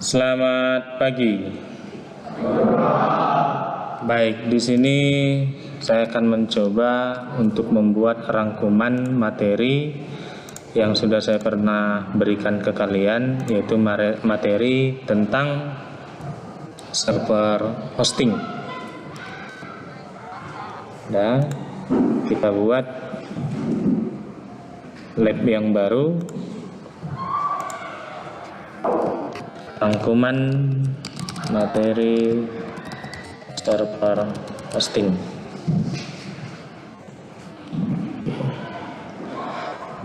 Selamat pagi. Baik, di sini saya akan mencoba untuk membuat rangkuman materi yang sudah saya pernah berikan ke kalian, yaitu materi tentang server hosting. Dan kita buat lab yang baru, rangkuman materi server hosting.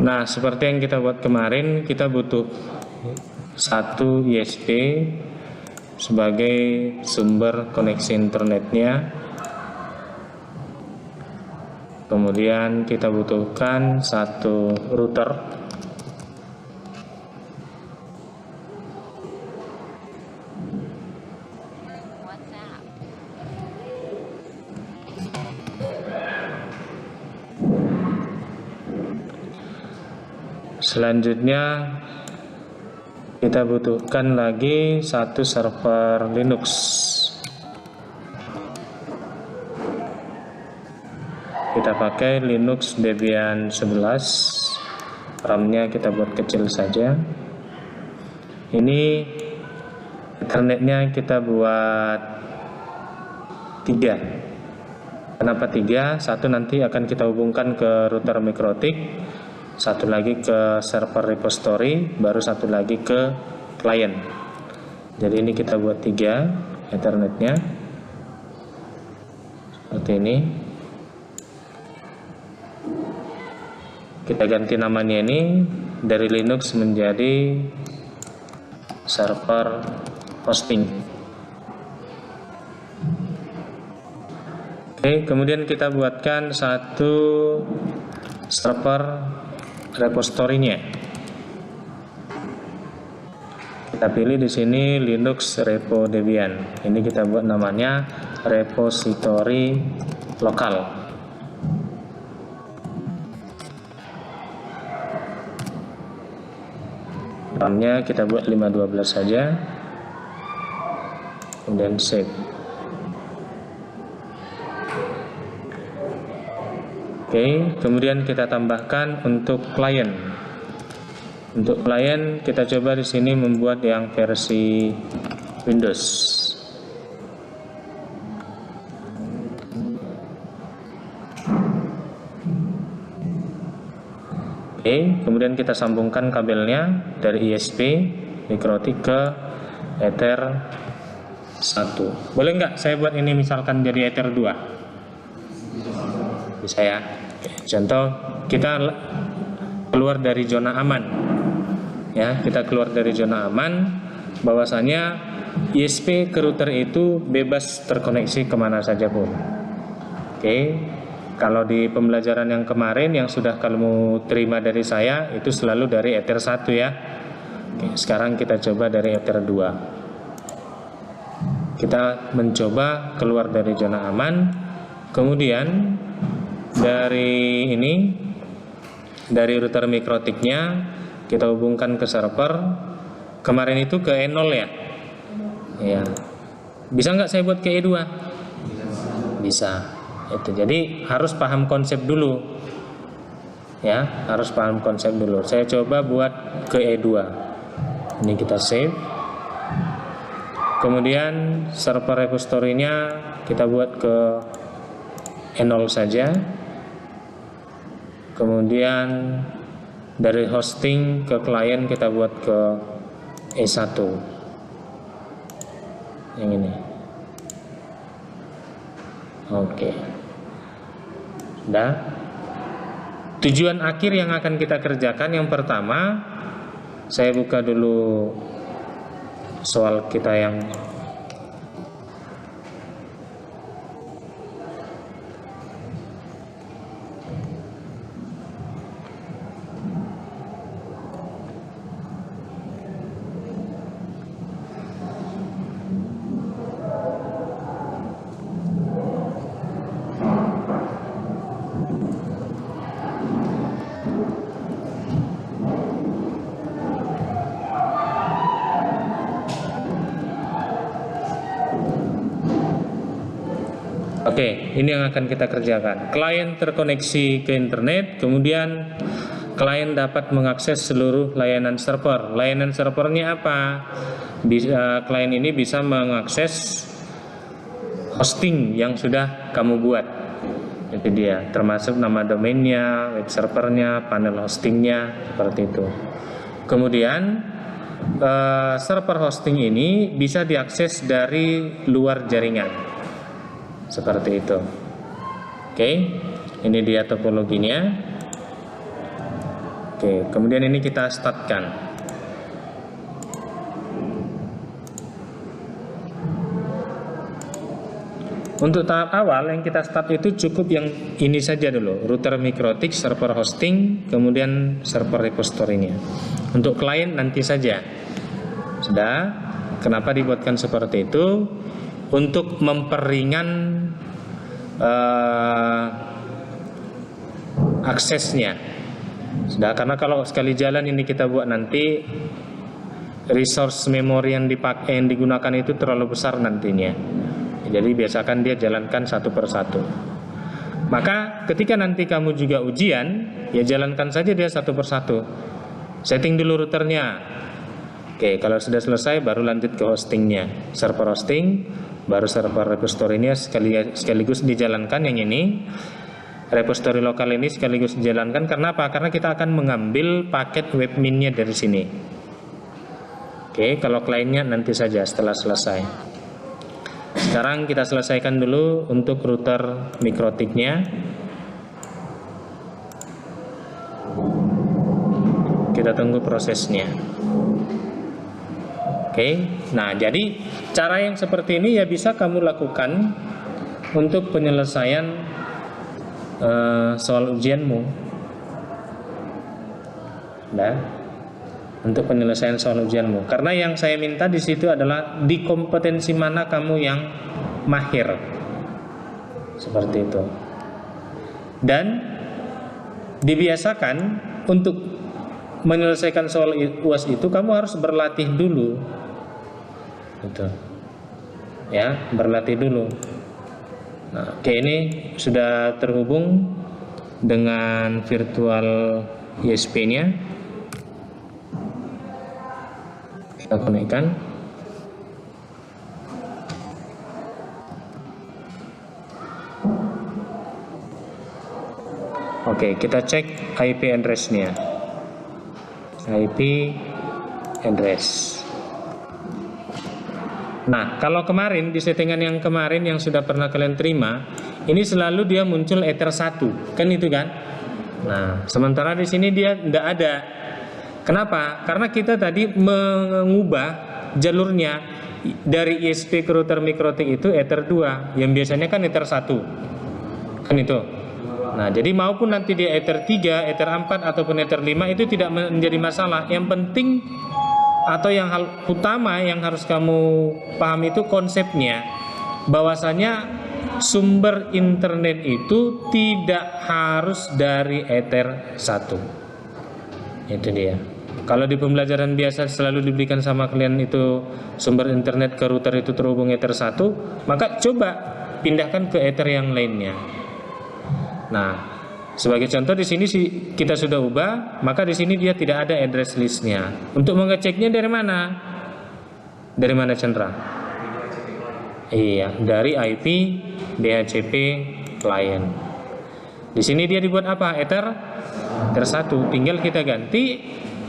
Nah, seperti yang kita buat kemarin, kita butuh satu ISP sebagai sumber koneksi internetnya. Kemudian kita butuhkan satu router. Selanjutnya kita butuhkan lagi satu server Linux. Kita pakai Linux Debian 11. RAM-nya kita buat kecil saja. Ini Ethernetnya kita buat 3. Kenapa 3? Satu nanti akan kita hubungkan ke router Mikrotik, satu lagi ke server repository, baru satu lagi ke klien. Jadi ini kita buat 3 Ethernetnya seperti ini. Kita ganti namanya ini dari Linux menjadi server hosting. Oke, kemudian kita buatkan satu server repositorinya. Kita pilih di sini Linux Repo Debian. Ini kita buat namanya repository lokal. RAM-nya kita buat 512 saja. Kemudian save. Oke, kemudian kita tambahkan untuk klien. Untuk klien kita coba di sini membuat yang versi Windows. Oke, kemudian kita sambungkan kabelnya dari ISP Mikrotik ke Ether 1. Boleh nggak saya buat ini misalkan jadi Ether 2? Bisa ya. Contoh, kita keluar dari zona aman. Ya, kita keluar dari zona aman, bahwasanya ISP ke router itu bebas terkoneksi kemana saja pun. Oke, kalau di pembelajaran yang kemarin yang sudah kamu terima dari saya itu selalu dari Ether 1 ya. Oke, sekarang kita coba dari Ether 2. Kita mencoba keluar dari zona aman, kemudian dari router Mikrotiknya kita hubungkan ke server. Kemarin itu ke E0 ya. Ya. Bisa nggak saya buat ke E2? Bisa. Itu. Jadi harus paham konsep dulu. Ya, harus paham konsep dulu. Saya coba buat ke E2. Ini kita save. Kemudian server repository-nya kita buat ke E0 saja. Kemudian dari hosting ke klien kita buat ke E1. Yang ini. Oke. Sudah. Tujuan akhir yang akan kita kerjakan yang pertama, saya buka dulu soal kita yang Oke, ini yang akan kita kerjakan. Klien terkoneksi ke internet, kemudian klien dapat mengakses seluruh layanan server. Layanan servernya apa? Klien ini bisa mengakses hosting yang sudah kamu buat. Itu dia, termasuk nama domainnya, web servernya, panel hostingnya, seperti itu. Kemudian server hosting ini bisa diakses dari luar jaringan, seperti itu. Oke, ini dia topologinya. Oke, kemudian ini kita startkan. Untuk tahap awal yang kita start itu cukup yang ini saja dulu, router MikroTik, server hosting, kemudian server repository-nya. Untuk klien nanti saja. Sudah, kenapa dibuatkan seperti itu? Untuk memperingan aksesnya. Sudah, karena kalau sekali jalan ini kita buat nanti, resource memori yang dipakai, yang digunakan itu terlalu besar nantinya. Jadi biasakan dia jalankan satu persatu. Maka ketika nanti kamu juga ujian, ya jalankan saja dia satu persatu. Setting dulu routernya. Oke, kalau sudah selesai baru lanjut ke hostingnya, server hosting, baru server repository-nya sekaligus dijalankan yang ini. Repository lokal ini sekaligus dijalankan. Karena apa? Karena kita akan mengambil paket webmin-nya dari sini. Oke, kalau kliennya nanti saja setelah selesai. Sekarang kita selesaikan dulu untuk router MikroTik-nya. Kita tunggu prosesnya. Oke, nah jadi cara yang seperti ini ya bisa kamu lakukan untuk penyelesaian soal ujianmu. Nah, untuk penyelesaian soal ujianmu. Karena yang saya minta di situ adalah di kompetensi mana kamu yang mahir. Seperti itu. Dan dibiasakan untuk menyelesaikan soal UAS itu kamu harus berlatih dulu. Gitu. Ya, berlatih dulu. Nah, oke, ini sudah terhubung dengan virtual ISP-nya. Kita konekkan. Oke, kita cek IP address-nya. IP address. Nah, kalau kemarin di settingan yang kemarin yang sudah pernah kalian terima, ini selalu dia muncul Ether 1, kan itu kan? Nah, sementara di sini dia tidak ada. Kenapa? Karena kita tadi mengubah jalurnya dari ISP ke router MikroTik itu Ether 2, yang biasanya kan Ether 1. Kan itu. Nah, jadi maupun nanti dia Ether 3, Ether 4 ataupun Ether 5 itu tidak menjadi masalah. Yang penting atau yang hal utama yang harus kamu pahami itu konsepnya, bahwasanya sumber internet itu tidak harus dari Ether 1. Itu dia. Kalau di pembelajaran biasa selalu diberikan sama kalian itu sumber internet ke router itu terhubung Ether 1, maka coba pindahkan ke Ether yang lainnya. Nah, sebagai contoh di sini kita sudah ubah, maka di sini dia tidak ada address listnya. Untuk mengeceknya dari mana? Dari mana, Chandra? Iya, dari IP DHCP client. Di sini dia dibuat apa? Ether 1. Tinggal kita ganti,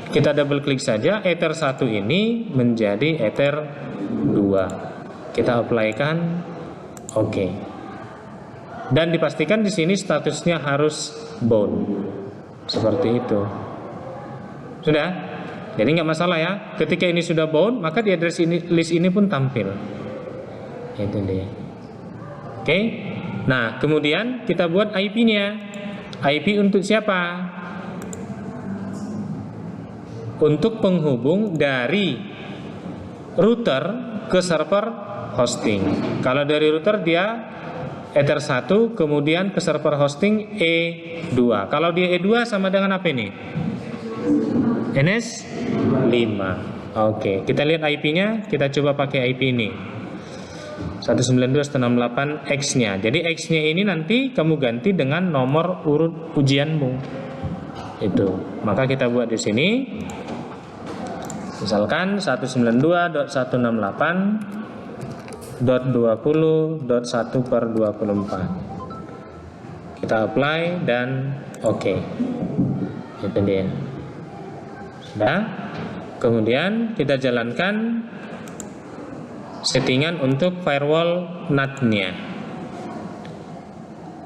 kita double klik saja Ether 1 ini menjadi Ether 2. Kita apply-kan, oke. Dan dipastikan di sini statusnya harus bound, seperti itu. Sudah, jadi nggak masalah ya. Ketika ini sudah bound, maka di address list ini pun tampil. Itu dia. Oke. Nah, kemudian kita buat IP-nya. IP untuk siapa? Untuk penghubung dari router ke server hosting. Kalau dari router dia Ether 1, kemudian ke server hosting E2. Kalau dia E2 sama dengan apa ini? NS 5. Oke, kita lihat IP-nya, kita coba pakai IP ini. 192.168 X-nya. Jadi X-nya ini nanti kamu ganti dengan nomor urut ujianmu. Itu. Maka kita buat di sini. Misalkan 192.168.20.1/24. Kita apply dan oke. Itu dia. Sudah. Kemudian kita jalankan settingan untuk firewall NAT-nya.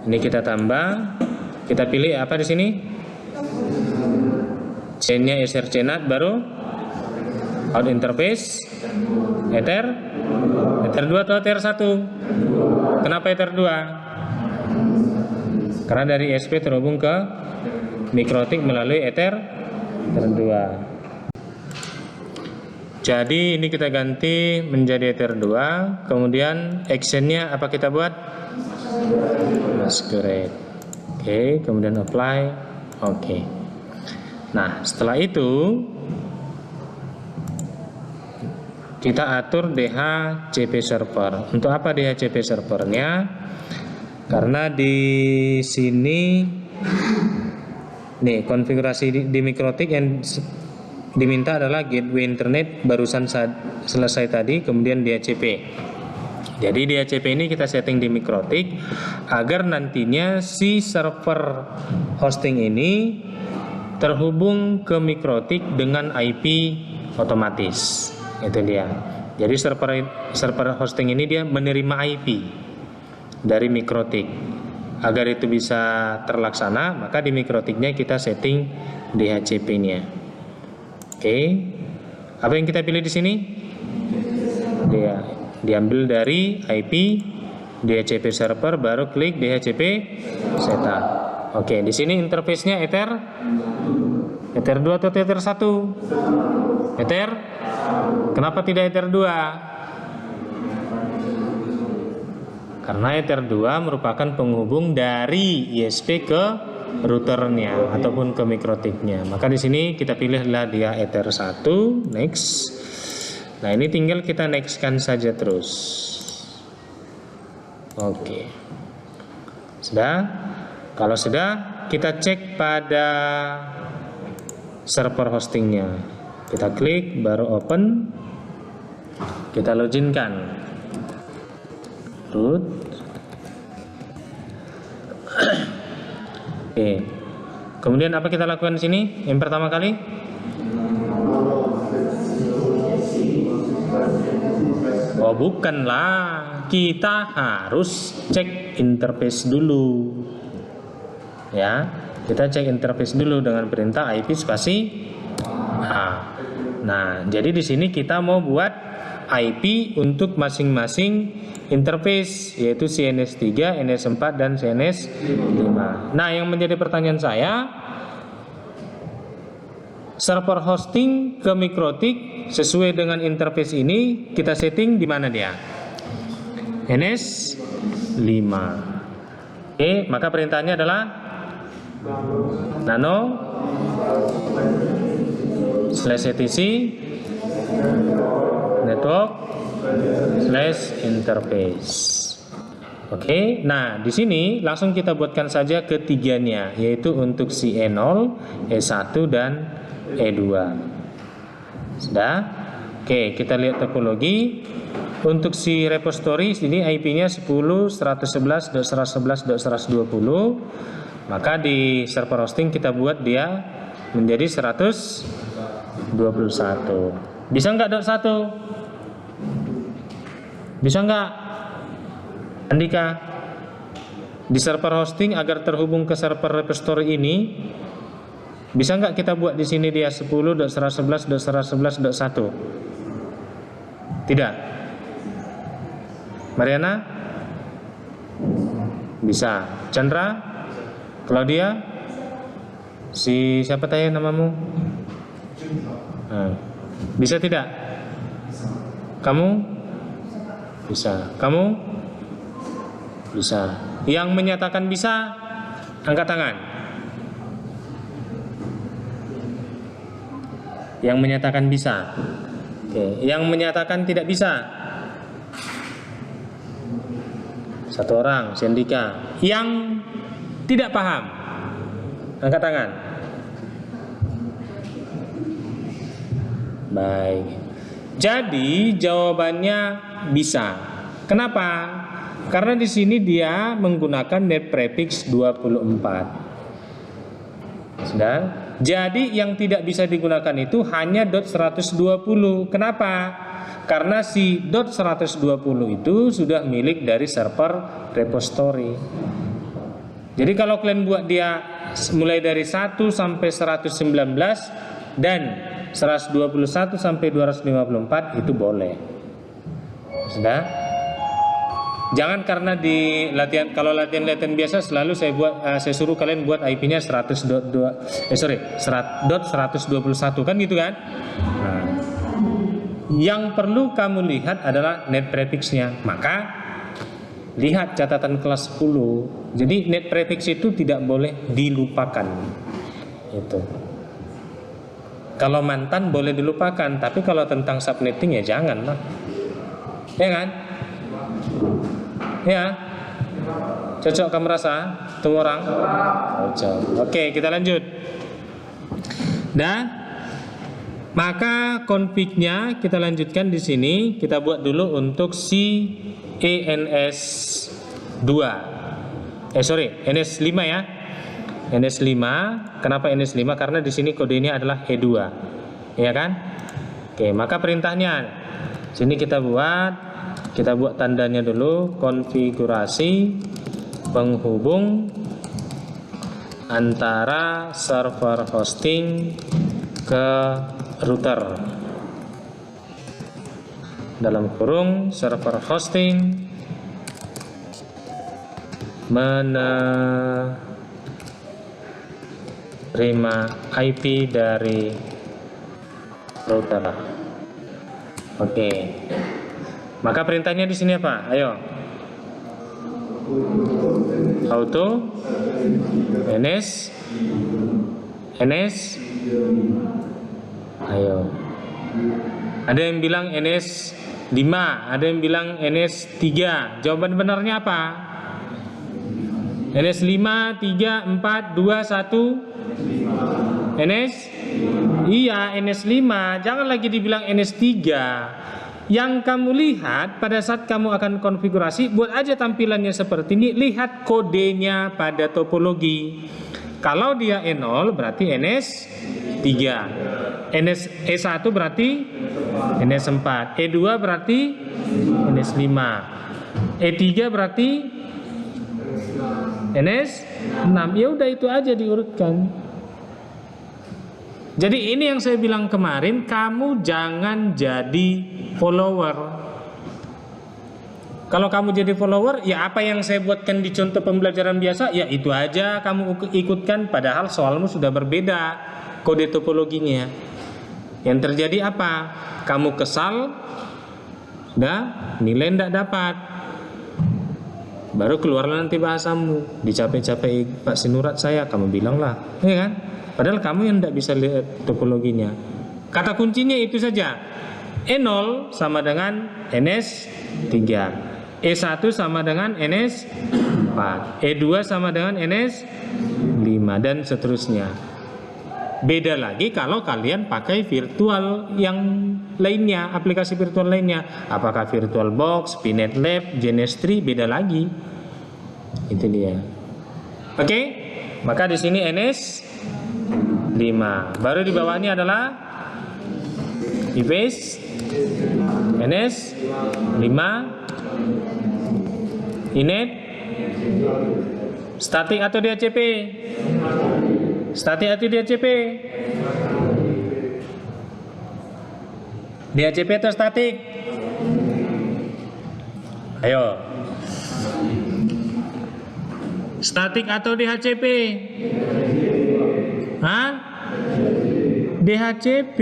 Ini kita tambah, kita pilih apa di sini? C-nya SRC NAT, baru out interface Ether 2 atau Ether 1. Kenapa Ether 2? Karena dari ISP terhubung ke mikrotik melalui Ether 2. Jadi ini kita ganti menjadi Ether 2. Kemudian actionnya apa kita buat? Masquerade. Oke, kemudian apply. Oke. Nah, setelah itu kita atur DHCP server. Untuk apa DHCP servernya? Karena di sini nih konfigurasi di mikrotik yang diminta adalah gateway internet barusan selesai tadi, kemudian DHCP. Jadi DHCP ini kita setting di mikrotik agar nantinya si server hosting ini terhubung ke mikrotik dengan IP otomatis. Itu dia. Jadi server hosting ini dia menerima IP dari mikrotik. Agar itu bisa terlaksana, maka di mikrotiknya kita setting DHCP-nya. Oke, apa yang kita pilih di sini? Dia diambil dari IP DHCP server, baru klik DHCP setup. Oke, di sini interface-nya Ether 2 atau Ether 1? Ether? Kenapa tidak Ether 2? Karena Ether 2 merupakan penghubung dari ISP ke routernya ataupun ke mikrotiknya. Maka di sini kita pilihlah dia Ether 1, next. Nah, ini tinggal kita nextkan saja terus. Oke. Sudah? Kalau sudah, kita cek pada server hostingnya. Kita klik, baru open. Kita loginkan. Root. Oke. Kemudian apa kita lakukan di sini? Yang pertama kali, oh bukanlah, kita harus cek interface dulu. Ya, kita cek interface dulu dengan perintah IP spasi A. Nah, jadi di sini kita mau buat IP untuk masing-masing interface, yaitu CNS3, NS4 dan CNS5. Nah, yang menjadi pertanyaan saya, server hosting ke mikrotik sesuai dengan interface ini kita setting di mana dia? NS5. Oke, maka perintahnya adalah nano /etc network /interface. Oke, nah di sini langsung kita buatkan saja ketiganya, yaitu untuk si E0, E1 dan E2. Sudah? Oke, kita lihat topologi. Untuk si repository sini IP-nya 10.111.111.120. Maka di server hosting kita buat dia menjadi 121. Bisa nggak .1? Bisa nggak, Andika? Di server hosting agar terhubung ke server repository ini, bisa nggak kita buat di sini dia 10.111.111.1? Tidak. Mariana? Bisa. Chandra? Claudia? Si siapa tadi namamu? Bisa tidak? Kamu? Bisa. Kamu? Bisa. Yang menyatakan bisa, angkat tangan. Yang menyatakan bisa. Oke. Yang menyatakan tidak bisa. Satu orang, Sendika. Yang tidak paham, angkat tangan. Baik. Jadi jawabannya bisa. Kenapa? Karena di sini dia menggunakan net prefix 24. Sudah? Jadi yang tidak bisa digunakan itu hanya .120. Kenapa? Karena si .120 itu sudah milik dari server repository. Jadi kalau kalian buat dia mulai dari 1 sampai 119 dan 121 sampai 254 itu boleh. Sudah? Jangan karena di latihan, kalau latihan biasa selalu saya suruh kalian buat IP-nya 100.121 kan gitu kan? Nah, yang perlu kamu lihat adalah net prefix-nya. Maka lihat catatan kelas 10. Jadi net prefix itu tidak boleh dilupakan. Itu. Kalau mantan boleh dilupakan, tapi kalau tentang subnetting ya jangan lah. Ya kan? Ya. Cocok kamu rasa? Tunggu orang? Cocok. Oke, kita lanjut. Maka config-nya kita lanjutkan di sini. Kita buat dulu untuk si ENS2. NS5 ya. NS5. Kenapa NS5? Karena di sini kodenya adalah E2. Ya kan? Oke, maka perintahnya sini kita buat tandanya dulu, konfigurasi penghubung antara server hosting ke router. Dalam kurung server hosting menerima IP dari router. Oke. Maka perintahnya di sini apa? Ayo. Auto NS. Ayo. Ada yang bilang NS 5, ada yang bilang NS 3. Jawaban benarnya apa? NS 5, 3, 4, 2, 1 NS? Iya, NS 5. Jangan lagi dibilang NS 3. Yang kamu lihat pada saat kamu akan konfigurasi, buat aja tampilannya seperti ini. Lihat kodenya pada topologi. Kalau dia E0 berarti NS 3, NS E1 berarti NS 4, E2 berarti NS 5, E3 berarti NS 6. Ya udah itu aja diurutkan. Jadi ini yang saya bilang kemarin, kamu jangan jadi follower. Kalau kamu jadi follower, ya apa yang saya buatkan di contoh pembelajaran biasa, ya itu aja kamu ikutkan, padahal soalmu sudah berbeda kode topologinya. Yang terjadi apa? Kamu kesal, nilai tidak dapat. Baru keluarlah nanti bahasamu, dicapek-capek Pak Sinurat saya, kamu bilang lah, ya kan? Padahal kamu yang tidak bisa lihat topologinya. Kata kuncinya itu saja. E0 sama dengan NS 3, E1 sama dengan NS 4, E2 sama dengan NS 5, dan seterusnya. Beda lagi kalau kalian pakai virtual yang lainnya, aplikasi virtual lainnya. Apakah VirtualBox, Pinet Lab, GNS3, beda lagi. Itu dia. Oke, maka di sini NS 5. Baru di bawahnya adalah device NS 5, init, static atau DHCP? Static atau DHCP? DHCP atau static? Ayo. Static atau DHCP? Hah? DHCP.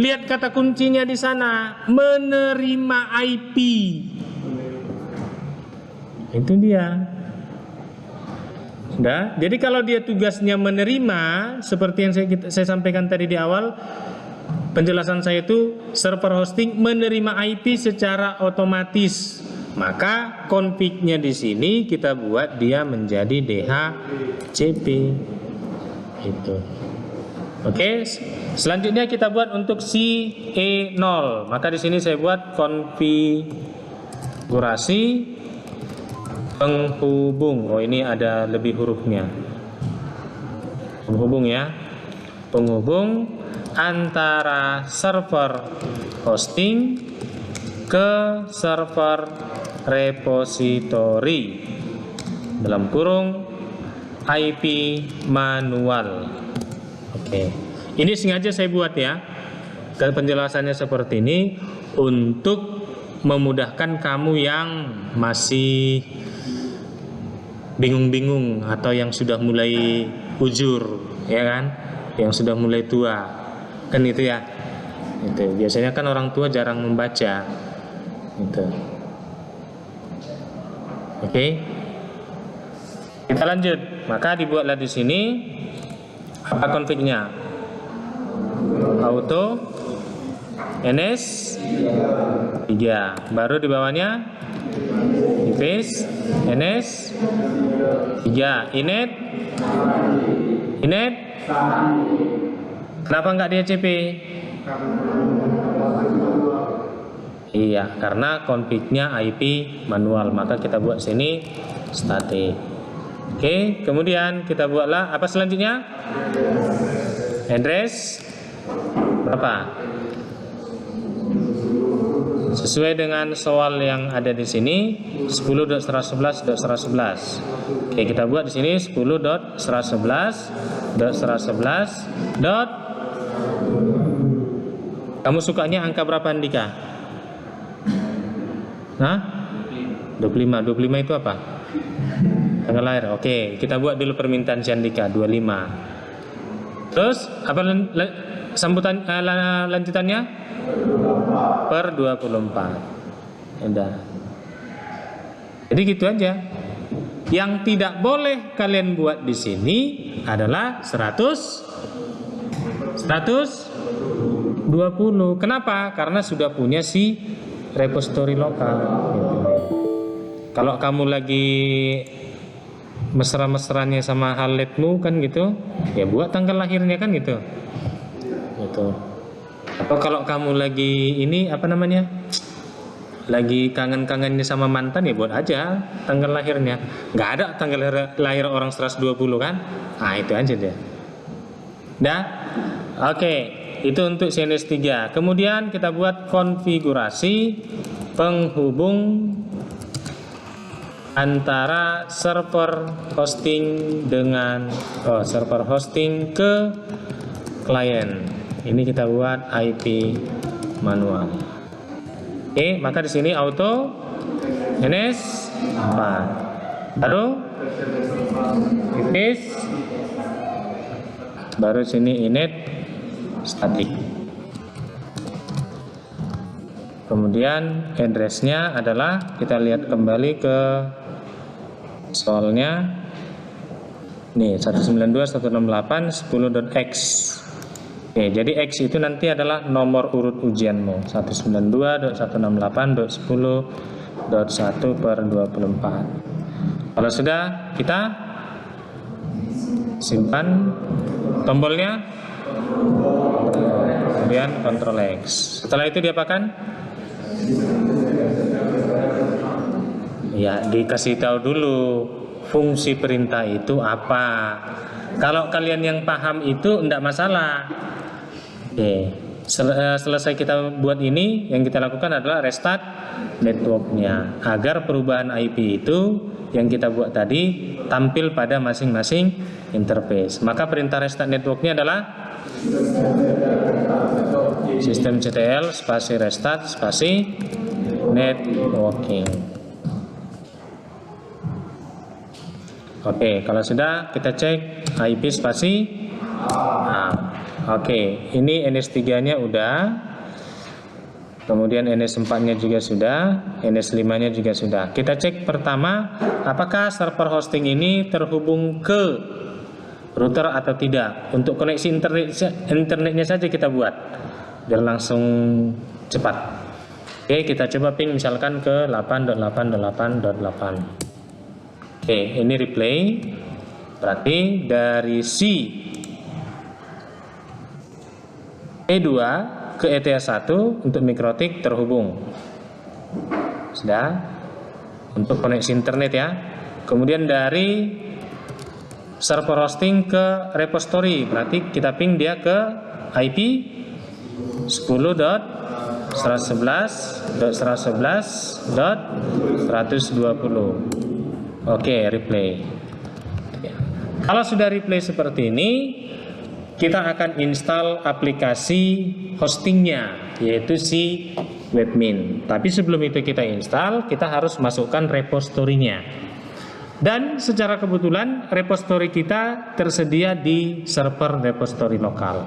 Lihat kata kuncinya di sana, menerima IP. Itu dia. Sudah. Jadi kalau dia tugasnya menerima, seperti yang saya sampaikan tadi di awal, penjelasan saya itu server hosting menerima IP secara otomatis Maka config-nya di sini kita buat dia menjadi DHCP. Itu. Oke, selanjutnya kita buat untuk si E0. Maka di sini saya buat konfigurasi penghubung. Oh, ini ada lebih hurufnya. Penghubung ya. Penghubung antara server hosting ke server repository dalam kurung IP manual. Oke. Ini sengaja saya buat ya. Penjelasannya seperti ini untuk memudahkan kamu yang masih bingung-bingung atau yang sudah mulai ujur, ya kan? Yang sudah mulai tua. Kan itu ya. Itu biasanya kan orang tua jarang membaca. Itu. Oke. Kita lanjut. Maka dibuatlah di sini apa config-nya? Auto NS 3. Baru di bawahnya device NS 3. Init kenapa enggak DHCP? Iya, karena config-nya IP manual, maka kita buat sini static. Oke, kemudian kita buatlah apa selanjutnya? Address berapa? Sesuai dengan soal yang ada di sini 10.111.111. Oke, kita buat di sini 10.111.111. Kamu sukanya angka berapa, Andika? Nah, 25. 25 itu apa? Tanggal lahir. Oke, kita buat dulu permintaan si Andika 25. Terus apa sambutan lanjutannya? Per 24. Udah. Jadi gitu aja. Yang tidak boleh kalian buat di sini adalah 120. Kenapa? Karena sudah punya si repository lokal. Gitu. Kalau kamu lagi mesra-mesranya sama haletmu kan gitu, ya buat tanggal lahirnya kan gitu. Gitu. Atau kalau kamu lagi ini apa namanya? Lagi kangen-kangennya sama mantan, ya buat aja tanggal lahirnya. Nggak ada tanggal lahir orang 120 kan? Nah, itu aja deh. Dah? Oke, itu untuk CNS 3. Kemudian kita buat konfigurasi penghubung antara server hosting dengan server hosting ke klien. Ini kita buat IP manual. Oke, maka di sini auto NS 4. Baru device, baru sini init static. Kemudian address-nya adalah, kita lihat kembali ke soalnya. Nih 192.168.10.x. Oke, jadi X itu nanti adalah nomor urut ujianmu 192.168.10.1/24. Kalau sudah, kita simpan tombolnya, kemudian Ctrl X. Setelah itu diapakan? Ya, dikasih tahu dulu fungsi perintah itu apa. Kalau kalian yang paham itu enggak masalah. Oke, selesai kita buat ini, yang kita lakukan adalah restart networknya agar perubahan IP itu yang kita buat tadi tampil pada masing-masing interface. Maka perintah restart networknya adalah systemctl spasi restart spasi networking. Oke, kalau sudah kita cek IP spasi. Oke, ini NS3-nya udah. Kemudian NS4-nya juga sudah, NS5-nya juga sudah. Kita cek pertama, apakah server hosting ini terhubung ke router atau tidak. Untuk koneksi internetnya saja kita buat, biar langsung cepat. Oke, kita coba ping misalkan ke 8.8.8.8. Oke, ini replay. Berarti dari si E2 ke ETH1 untuk mikrotik terhubung. Sudah. Untuk koneksi internet ya. Kemudian dari server hosting ke repository, berarti kita ping dia ke IP 10.111.111.120. Oke, replay. Kalau sudah replay seperti ini, kita akan install aplikasi hostingnya, yaitu si Webmin. Tapi sebelum itu kita install, kita harus masukkan repositorinya. Dan secara kebetulan repository kita tersedia di server repository lokal.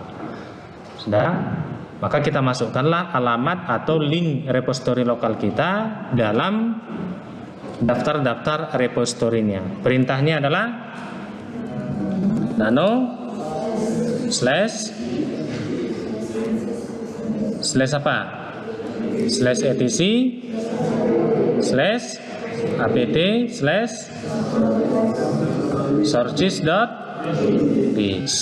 Sudah? Maka kita masukkanlah alamat atau link repository lokal kita dalam daftar-daftar repositorinya. Perintahnya adalah nano slash apa? Slash etc slash apt slash sources.page.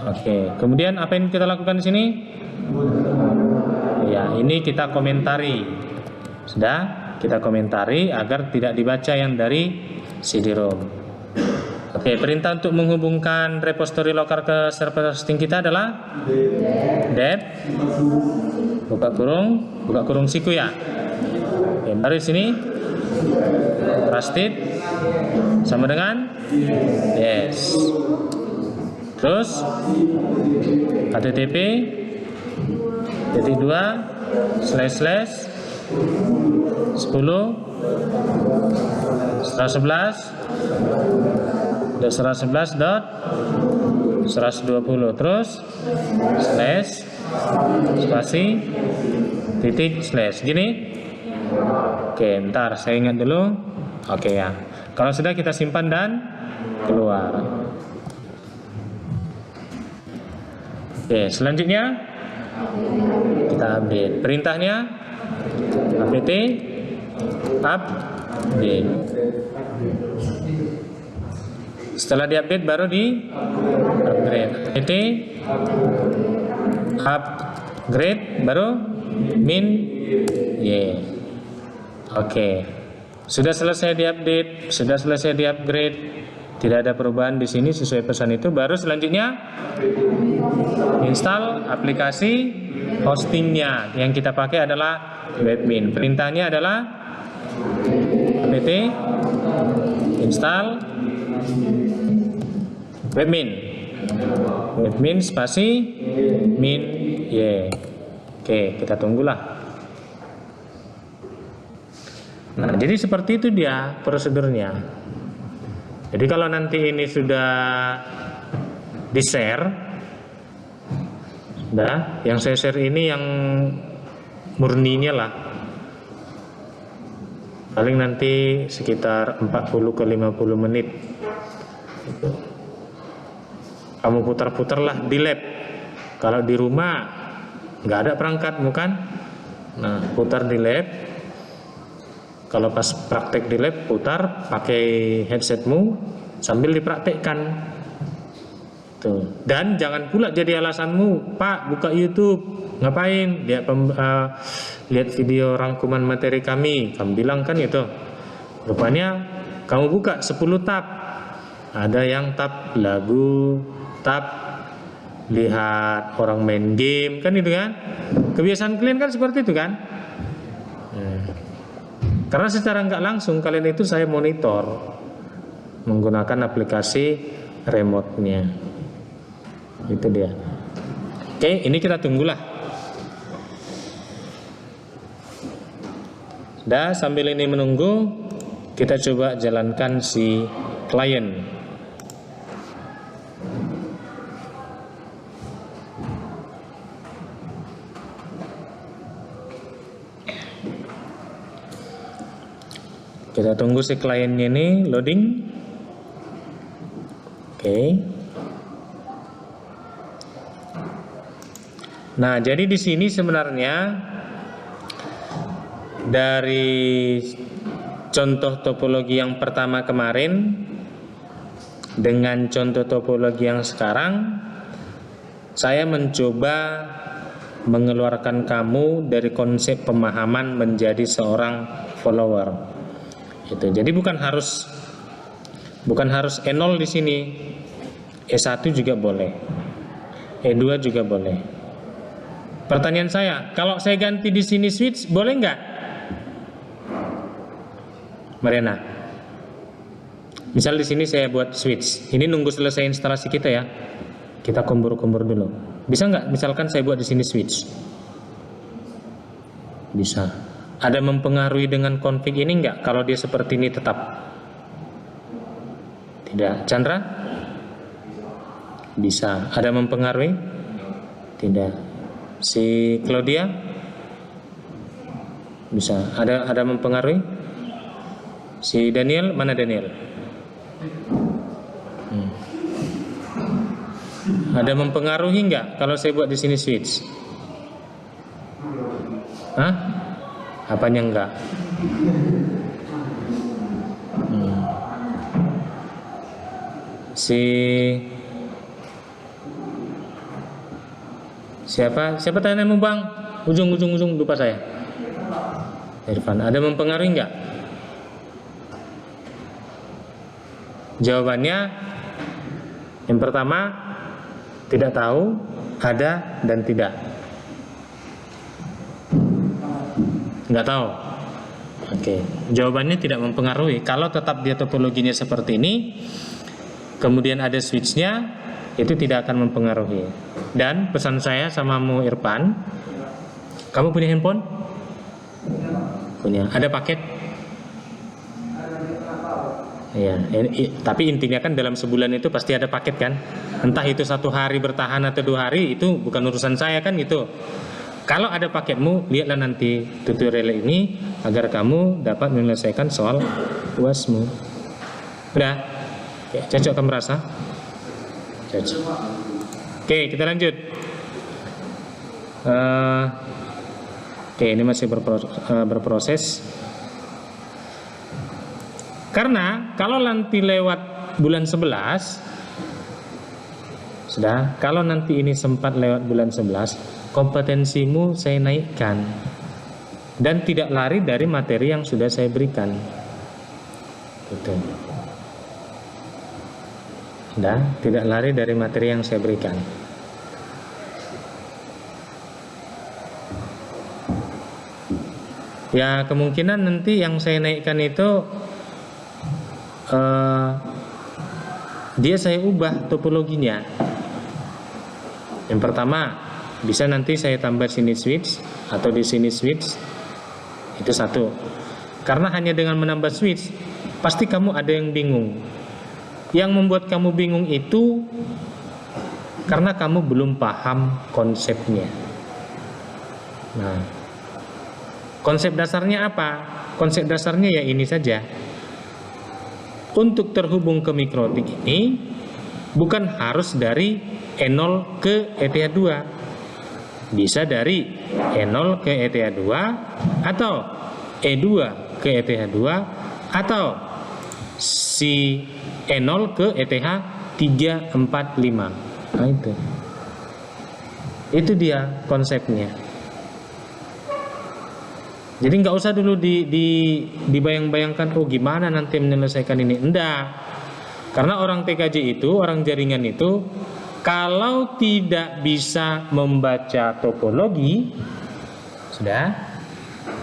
Oke, kemudian apa yang kita lakukan di sini? Ya, ini kita komentari. Sudah, kita komentari agar tidak dibaca yang dari CD-ROM. Oke, perintah untuk menghubungkan repository lokal ke server hosting kita adalah det buka kurung siku ya. Oke, baru di sini trusted sama dengan yes. Terus http ///10 111.111.120 terus slash spasi titik slash gini. Oke, bentar saya ingat dulu. Oke ya, kalau sudah kita simpan dan keluar. Oke, selanjutnya kita update perintahnya apt update. Setelah diupdate baru di upgrade. Apt upgrade baru min y. Oke. Sudah selesai diupdate, sudah selesai diupgrade. Tidak ada perubahan di sini sesuai pesan itu. Baru selanjutnya install aplikasi hostingnya. Yang kita pakai adalah Webmin. Perintahnya adalah apt install Webmin spasi min y. Oke, kita tunggulah. Nah, jadi seperti itu dia prosedurnya. Jadi kalau nanti ini sudah di-share, yang saya share ini yang murninya lah. Paling nanti sekitar 40 ke 50 menit. Kamu putar-putar lah di lab. Kalau di rumah nggak ada perangkatmu kan? Nah, putar di lab. Kalau pas praktek di lab, putar pakai headsetmu sambil dipraktekkan. Tuh. Dan jangan pula jadi alasanmu, Pak, buka YouTube, ngapain? Lihat video rangkuman materi kami. Kamu bilang kan itu. Rupanya kamu buka 10 tab. Ada yang tab lagu, tab lihat orang main game, kan itu kan? Kebiasaan kalian kan seperti itu kan? Karena secara nggak langsung kalian itu saya monitor menggunakan aplikasi remote-nya. Itu dia. Oke, ini kita tunggulah. Sudah, sambil ini menunggu, kita coba jalankan si klien. Kita tunggu si kliennya ini loading. Oke. Nah, jadi di sini sebenarnya dari contoh topologi yang pertama kemarin dengan contoh topologi yang sekarang, saya mencoba mengeluarkan kamu dari konsep pemahaman menjadi seorang follower. Itu. Jadi bukan harus E0 di sini. E1 juga boleh. E2 juga boleh. Pertanyaan saya, kalau saya ganti di sini switch, boleh nggak? Mariana. Misal di sini saya buat switch. Ini nunggu selesai instalasi kita ya. Kita kumpur-kumpur dulu. Bisa nggak? Misalkan saya buat di sini switch. Bisa. Ada mempengaruhi dengan config ini nggak? Kalau dia seperti ini tetap? Tidak. Chandra? Bisa. Ada mempengaruhi? Tidak. Si Claudia? Bisa. Ada mempengaruhi? Si Daniel? Mana Daniel? Ada mempengaruhi nggak kalau saya buat di sini switch? Hah? Apanya enggak? Siapa tanyamu bang? Ujung lupa saya. Irfan, ada mempengaruhi nggak? Jawabannya yang pertama tidak tahu, ada dan tidak. Nggak tahu. Oke, jawabannya tidak mempengaruhi. Kalau tetap dia topologinya seperti ini, kemudian ada switchnya, itu tidak akan mempengaruhi. Dan pesan saya samamu Irfan, kamu punya handphone? Punya. Ada paket? Ya, tapi intinya kan dalam sebulan itu pasti ada paket kan. Entah itu 1 hari bertahan atau 2 hari, itu bukan urusan saya kan gitu. Kalau ada paketmu, lihatlah nanti tutorial ini agar kamu dapat menyelesaikan soal UASmu. Udah? Ya, cocok kamu rasa? Cocok. Oke, kita lanjut. Oke, ini masih berproses. Karena kalau nanti lewat bulan 11, sudah, kalau nanti ini sempat lewat bulan 11, kompetensimu saya naikkan dan tidak lari dari materi yang sudah saya berikan. Gitu. Sudah, tidak lari dari materi yang saya berikan. Ya, kemungkinan nanti yang saya naikkan itu dia saya ubah topologinya. Yang pertama, bisa nanti saya tambah sini switch atau di sini switch. Itu satu. Karena hanya dengan menambah switch, pasti kamu ada yang bingung. Yang membuat kamu bingung itu karena kamu belum paham konsepnya. Nah, konsep dasarnya apa? Konsep dasarnya ya ini saja. Untuk terhubung ke mikrotik ini bukan harus dari E0 ke ETH2. Bisa dari E0 ke ETH2 atau E2 ke ETH2 atau si E0 ke ETH 3, 4, 5. Nah itu dia konsepnya. Jadi nggak usah dulu dibayang-bayangkan, oh gimana nanti menyelesaikan ini. Enggak. Karena orang TKJ itu, orang jaringan itu, kalau tidak bisa membaca topologi, sudah,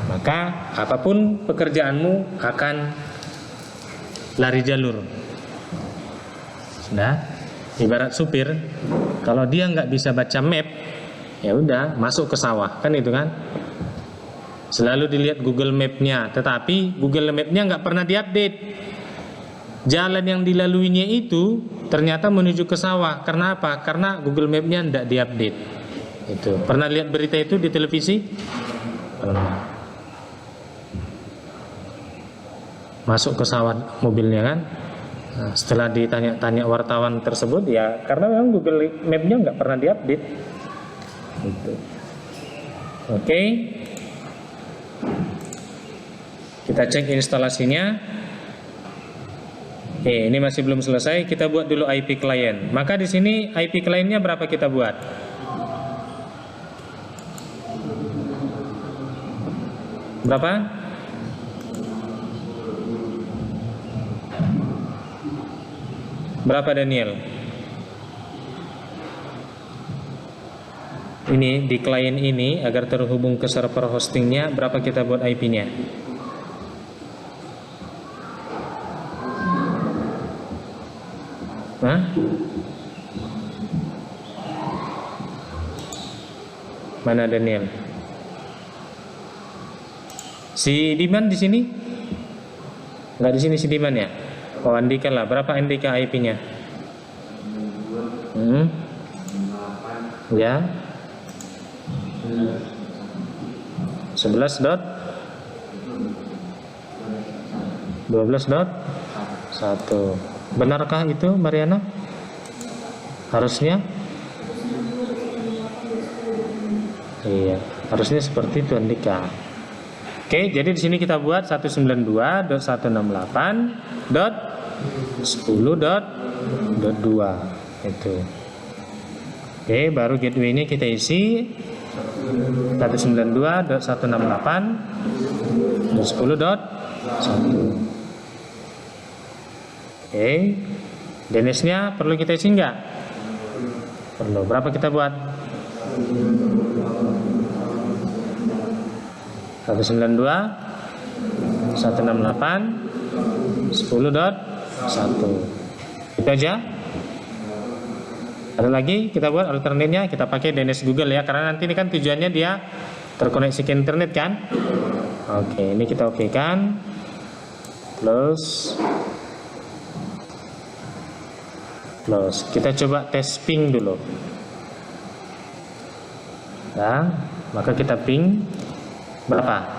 maka apapun pekerjaanmu akan lari jalur. Sudah, ibarat supir, kalau dia nggak bisa baca map, ya udah masuk ke sawah, kan itu kan. Selalu dilihat Google Map-nya, tetapi Google Map-nya nggak pernah diupdate. Jalan yang dilaluinya itu ternyata menuju ke sawah. Karena apa? Karena Google Map-nya nggak diupdate. Itu. Pernah lihat berita itu di televisi? Pernah. Masuk ke sawah mobilnya kan? Nah, setelah ditanya-tanya wartawan tersebut, ya karena memang Google Map-nya nggak pernah diupdate. Gitu. Oke. Kita cek instalasinya. Oke, ini masih belum selesai. Kita buat dulu IP client. Maka di sini IP clientnya berapa kita buat? Berapa? Berapa Daniel? Ini di klien ini agar terhubung ke server hostingnya, berapa kita buat IP-nya? Hah? Mana Daniel? Si Diman di sini? Enggak di sini si Diman ya? Oh, Andika lah. Berapa Andika IP-nya? Ya. 11 dot 12 dot 1. Benarkah itu Mariana? Harusnya? Iya, harusnya seperti itu Andika. Oke, jadi di sini kita buat 192.168.10.2 itu. Oke, baru gateway-nya kita isi 192.168.10.1. Oke, DNS-nya perlu kita isi nggak? Perlu. Berapa kita buat? 192.168.10.1. Itu aja. Ada lagi kita buat alternate-nya, kita pakai DNS Google ya, karena nanti ini kan tujuannya dia terkoneksi ke internet kan. Oke, ini kita oke kan. Close. Kita coba tes ping dulu. Nah, maka kita ping berapa?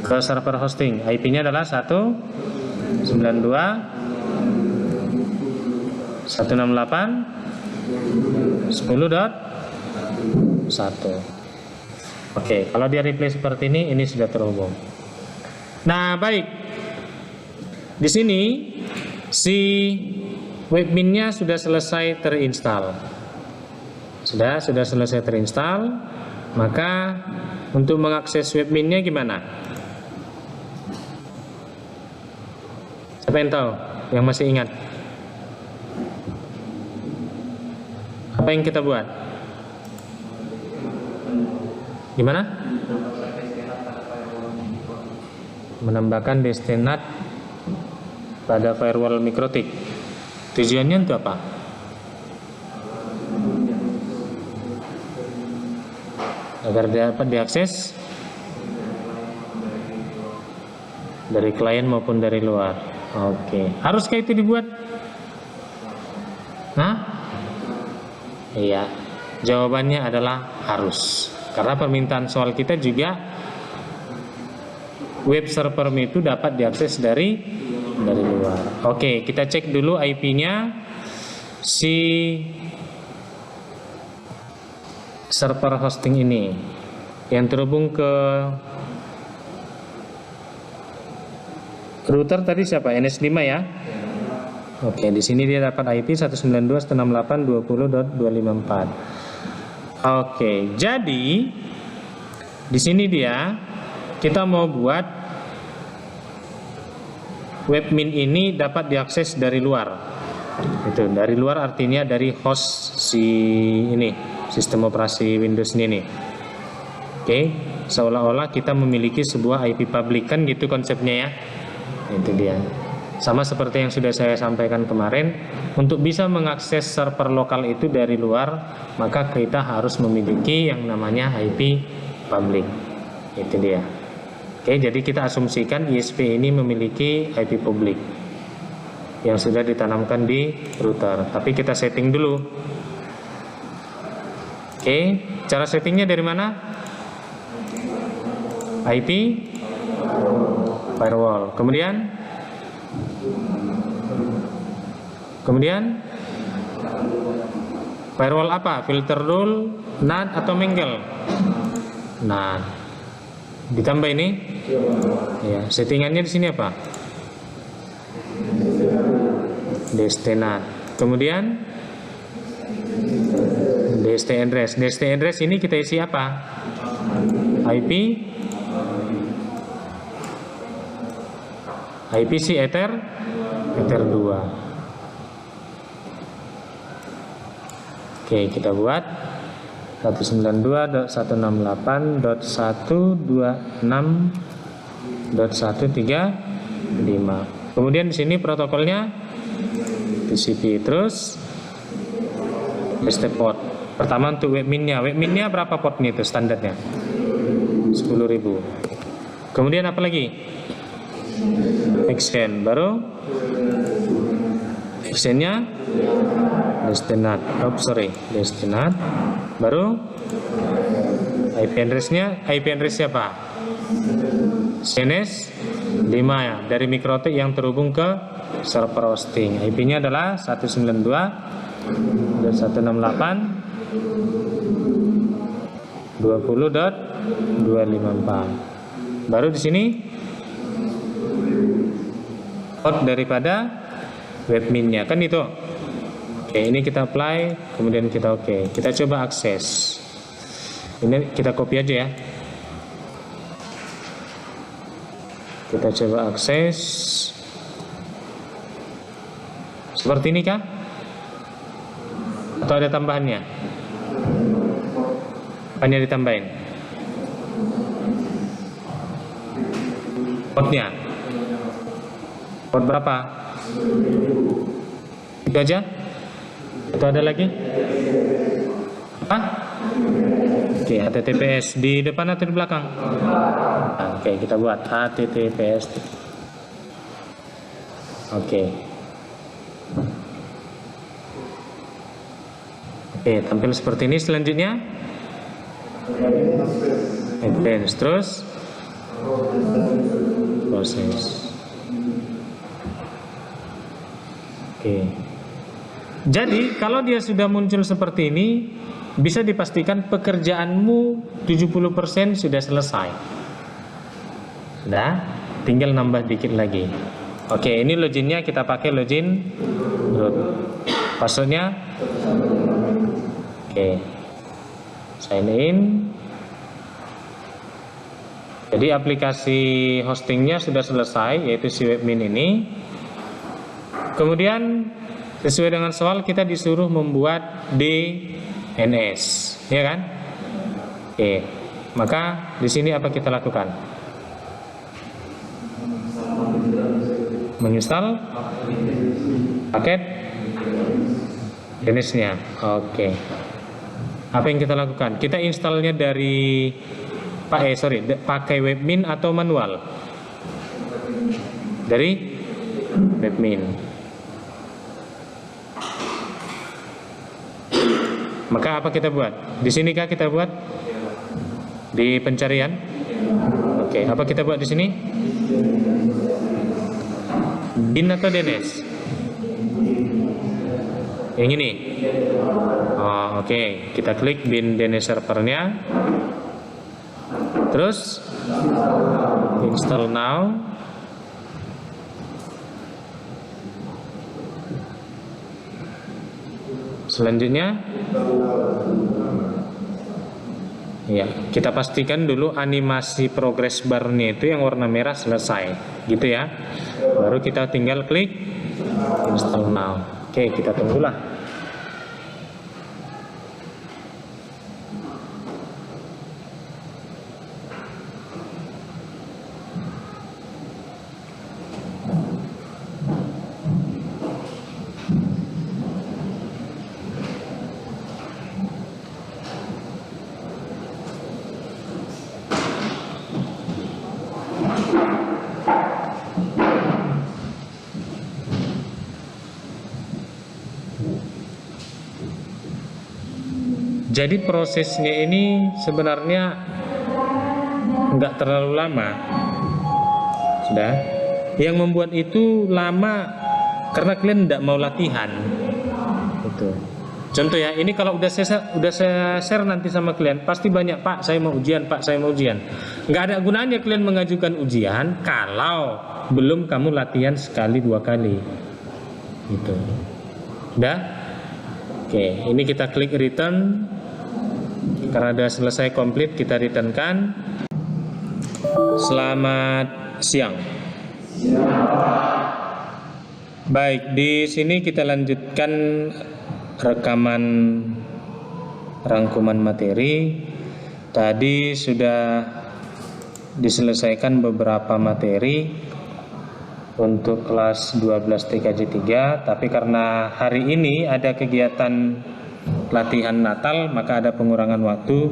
Ke server hosting. IP-nya adalah 192.168.10.1. Oke, kalau dia replay seperti ini sudah terhubung. Nah, baik. Di sini si webmin-nya sudah selesai terinstall. Sudah selesai terinstall. Maka untuk mengakses webmin-nya gimana? Siapa yang tahu? Yang masih ingat? Apa yang kita buat? Gimana? Menambahkan destinat pada firewall Mikrotik. Tujuannya untuk apa? Agar dapat diakses dari klien maupun dari luar. Oke. Haruskah itu dibuat? Nah? Iya. Jawabannya adalah harus. Karena permintaan soal kita juga web server itu dapat diakses dari luar. Oke, kita cek dulu IP-nya si server hosting ini yang terhubung ke router tadi siapa? NS5 ya. Oke, di sini dia dapat IP 192.168.2054. Oke, jadi di sini kita mau buat webmin ini dapat diakses dari luar. Itu dari luar artinya dari host si ini, sistem operasi Windows ini. Oke, seolah-olah kita memiliki sebuah IP public kan gitu konsepnya ya. Itu dia. Sama seperti yang sudah saya sampaikan kemarin, untuk bisa mengakses server lokal itu dari luar, maka kita harus memiliki yang namanya IP public. Itu dia. Oke, jadi kita asumsikan ISP ini memiliki IP public yang sudah ditanamkan di router. Tapi kita setting dulu. Oke, cara settingnya dari mana? IP firewall. Kemudian firewall apa? Filter rule, NAT atau mingle? NAT. Ditambah ini. Ya, settingannya di sini apa? Destinat. Kemudian DST address. DST address ini kita isi apa? IP IPC Ether 2. Oke, kita buat 192.168.126.135. Kemudian di sini protokolnya TCP. Terus ST port. Pertama untuk webmin-nya. Webmin-nya berapa portnya itu standarnya? 10.000. Kemudian apa lagi? Extend. Baru extendnya destinat. Destinat. Baru IP address-nya. IP address siapa? CNS 5 ya, dari Mikrotik yang terhubung ke server hosting. IP-nya adalah 192.168.20.254. Baru di sini port daripada webmin-nya, kan itu. Oke, ini kita apply, kemudian kita oke. Kita coba akses. Ini kita copy aja ya. Kita coba akses. Seperti ini kah? Atau ada tambahannya? Hanya ditambahin portnya. Port berapa? Itu aja? Atau ada lagi? Apa? Oke, HTTPS di depan atau di belakang? Oke, kita buat HTTPS. Oke, tampil seperti ini. Selanjutnya advance, terus proses. Oke. Jadi kalau dia sudah muncul seperti ini, bisa dipastikan pekerjaanmu 70% sudah selesai. Sudah, tinggal nambah dikit lagi. Oke, ini loginnya kita pakai login root. Passwordnya oke. Sign in. Jadi aplikasi hostingnya sudah selesai, yaitu si webmin ini. Kemudian sesuai dengan soal kita disuruh membuat DNS, ya kan? Oke, maka di sini apa kita lakukan? Menginstal paket DNS-nya. Oke. Apa yang kita lakukan? Kita installnya dari pakai webmin atau manual? Dari webmin. Maka apa kita buat? Di sini kah kita buat? Di pencarian? Oke, apa kita buat di sini? Bin atau DNS? Yang ini? Oh, oke. Kita klik bin DNS servernya. Terus install now. Selanjutnya ya, kita pastikan dulu animasi progress bar-nya itu yang warna merah selesai, gitu ya. Baru kita tinggal klik install now. Oke, kita tunggulah. Jadi prosesnya ini sebenarnya nggak terlalu lama. Sudah. Yang membuat itu lama karena kalian tidak mau latihan. Gitu. Contoh ya, ini kalau udah saya share nanti sama kalian, pasti banyak, Pak saya mau ujian, Pak saya mau ujian. Nggak ada gunanya kalian mengajukan ujian kalau belum kamu latihan sekali 2 kali. Gitu. Udah? Oke, ini kita klik return. Karena udah selesai komplit, kita returnkan. Selamat siang. Baik, di sini kita lanjutkan rekaman rangkuman materi. Tadi sudah diselesaikan beberapa materi untuk kelas 12 TKJ 3, tapi karena hari ini ada kegiatan latihan Natal, maka ada pengurangan waktu,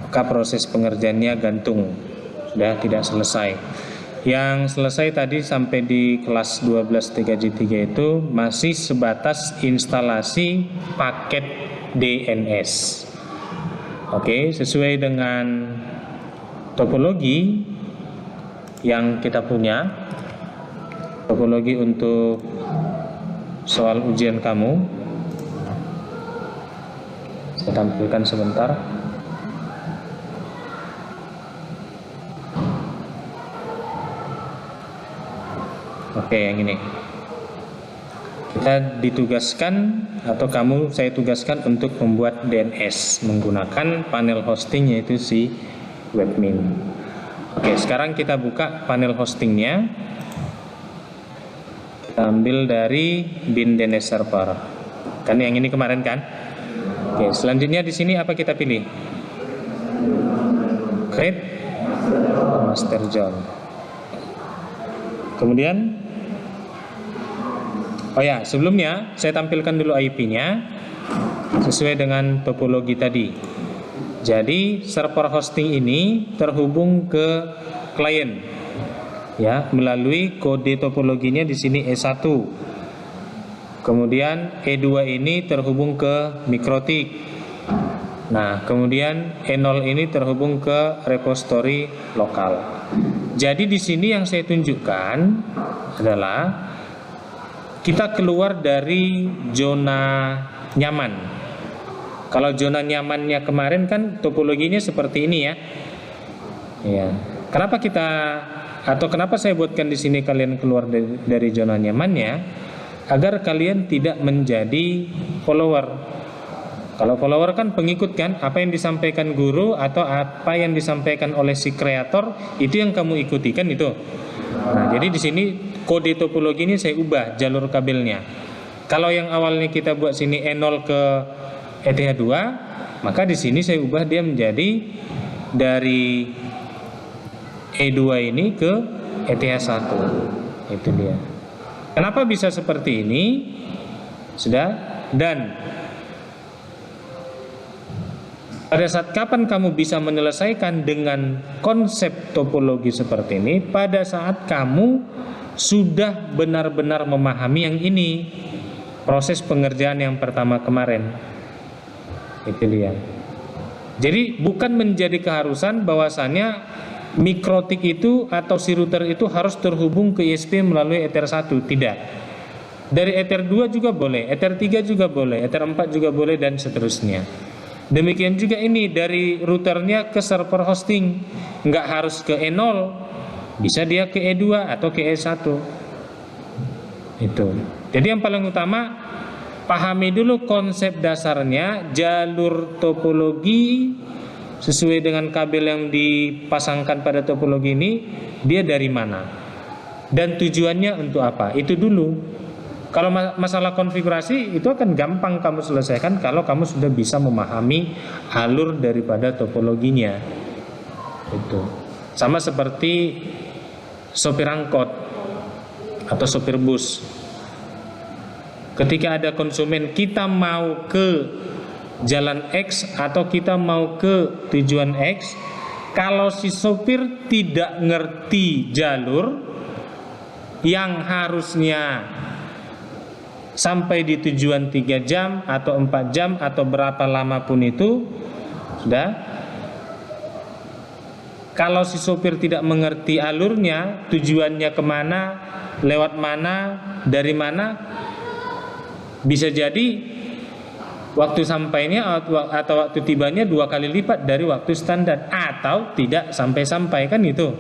maka proses pengerjaannya gantung, sudah tidak selesai. Yang selesai tadi sampai di kelas 12 TKJ 3 itu masih sebatas instalasi paket DNS. Oke, sesuai dengan topologi yang kita punya, topologi untuk soal ujian kamu. Saya tampilkan sebentar. Oke, yang ini kita ditugaskan, atau saya tugaskan untuk membuat DNS menggunakan panel hosting, yaitu si Webmin. Oke, sekarang kita buka panel hostingnya. Kita ambil dari bin DNS server. Kan yang ini kemarin kan? Oke, selanjutnya di sini apa kita pilih? Create master zone. Kemudian sebelumnya saya tampilkan dulu IP-nya sesuai dengan topologi tadi. Jadi server hosting ini terhubung ke klien, ya, melalui kode topologinya di sini E1. Kemudian E2 ini terhubung ke Mikrotik. Nah, kemudian E0 ini terhubung ke repository lokal. Jadi di sini yang saya tunjukkan adalah kita keluar dari zona nyaman. Kalau zona nyamannya kemarin kan topologinya seperti ini ya. Ya. Kenapa saya buatkan di sini kalian keluar dari zona nyamannya? Agar kalian tidak menjadi follower. Kalau follower kan pengikut kan, apa yang disampaikan guru atau apa yang disampaikan oleh si kreator itu yang kamu ikuti kan itu. Nah, jadi di sini kode topologi ini saya ubah jalur kabelnya. Kalau yang awalnya kita buat sini E0 ke ETH2, maka di sini saya ubah dia menjadi dari E2 ini ke ETH1. Itu dia. Kenapa bisa seperti ini? Sudah. Dan pada saat kapan kamu bisa menyelesaikan dengan konsep topologi seperti ini? Pada saat kamu sudah benar-benar memahami yang ini, proses pengerjaan yang pertama kemarin. Itu dia. Jadi bukan menjadi keharusan bahwasannya Mikrotik itu atau si router itu harus terhubung ke ISP melalui Ether 1, tidak. Dari Ether 2 juga boleh, Ether 3 juga boleh, Ether 4 juga boleh, dan seterusnya. Demikian juga ini dari routernya ke server hosting, nggak harus ke E0, bisa dia ke E2 atau ke E1. Itu. Jadi yang paling utama, pahami dulu konsep dasarnya, jalur topologi sesuai dengan kabel yang dipasangkan pada topologi ini, dia dari mana dan tujuannya untuk apa, itu dulu. Kalau masalah konfigurasi itu akan gampang kamu selesaikan kalau kamu sudah bisa memahami alur daripada topologinya. Itu sama seperti sopir angkot atau sopir bus. Ketika ada konsumen, kita mau ke jalan X atau kita mau ke tujuan X, kalau si sopir tidak ngerti jalur yang harusnya sampai di tujuan 3 jam atau 4 jam atau berapa lama pun itu, sudah. Kalau si sopir tidak mengerti alurnya, tujuannya kemana, lewat mana, dari mana, bisa jadi waktu sampainya atau waktu tibanya 2 kali lipat dari waktu standar, atau tidak sampai-sampai, kan itu.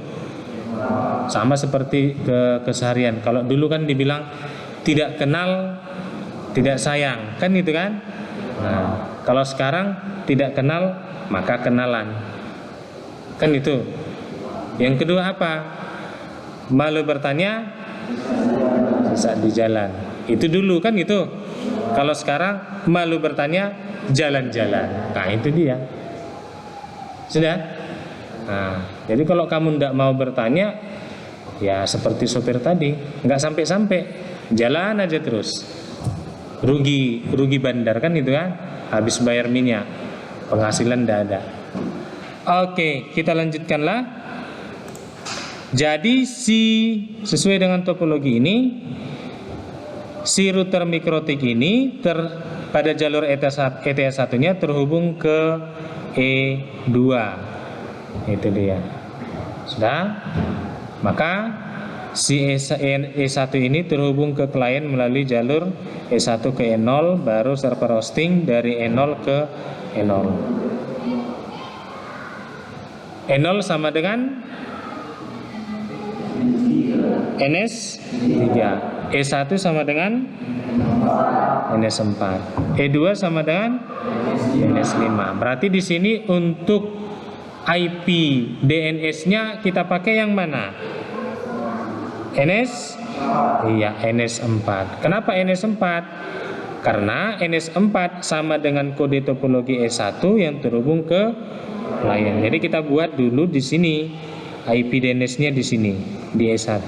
Sama seperti keseharian. Kalau dulu kan dibilang tidak kenal tidak sayang, kan itu kan. Nah, kalau sekarang tidak kenal maka kenalan, kan itu. Yang kedua apa? Malu bertanya saat di jalan. Itu dulu kan itu. Kalau sekarang malu bertanya jalan-jalan. Nah, itu dia. Sudah? Nah, jadi kalau kamu tidak mau bertanya, ya seperti sopir tadi, nggak sampai-sampai, jalan aja terus. Rugi bandar, kan itu kan. Habis bayar minyak, penghasilan tidak ada. Oke, kita lanjutkanlah. Jadi sesuai dengan topologi ini, si router mikrotik ini pada jalur ETH1-nya terhubung ke E2. Itu dia. Sudah? Maka si E1 ini terhubung ke klien melalui jalur E1 ke E0, baru server hosting dari E0 ke E0. E0 sama dengan NS3, E1 sama dengan NS4, E2 sama dengan NS5. Berarti di sini untuk IP DNS-nya kita pakai yang mana? NS4. Kenapa NS4? Karena NS4 sama dengan kode topologi E1 yang terhubung ke klien. Jadi kita buat dulu di sini IP DNS-nya di sini di E1.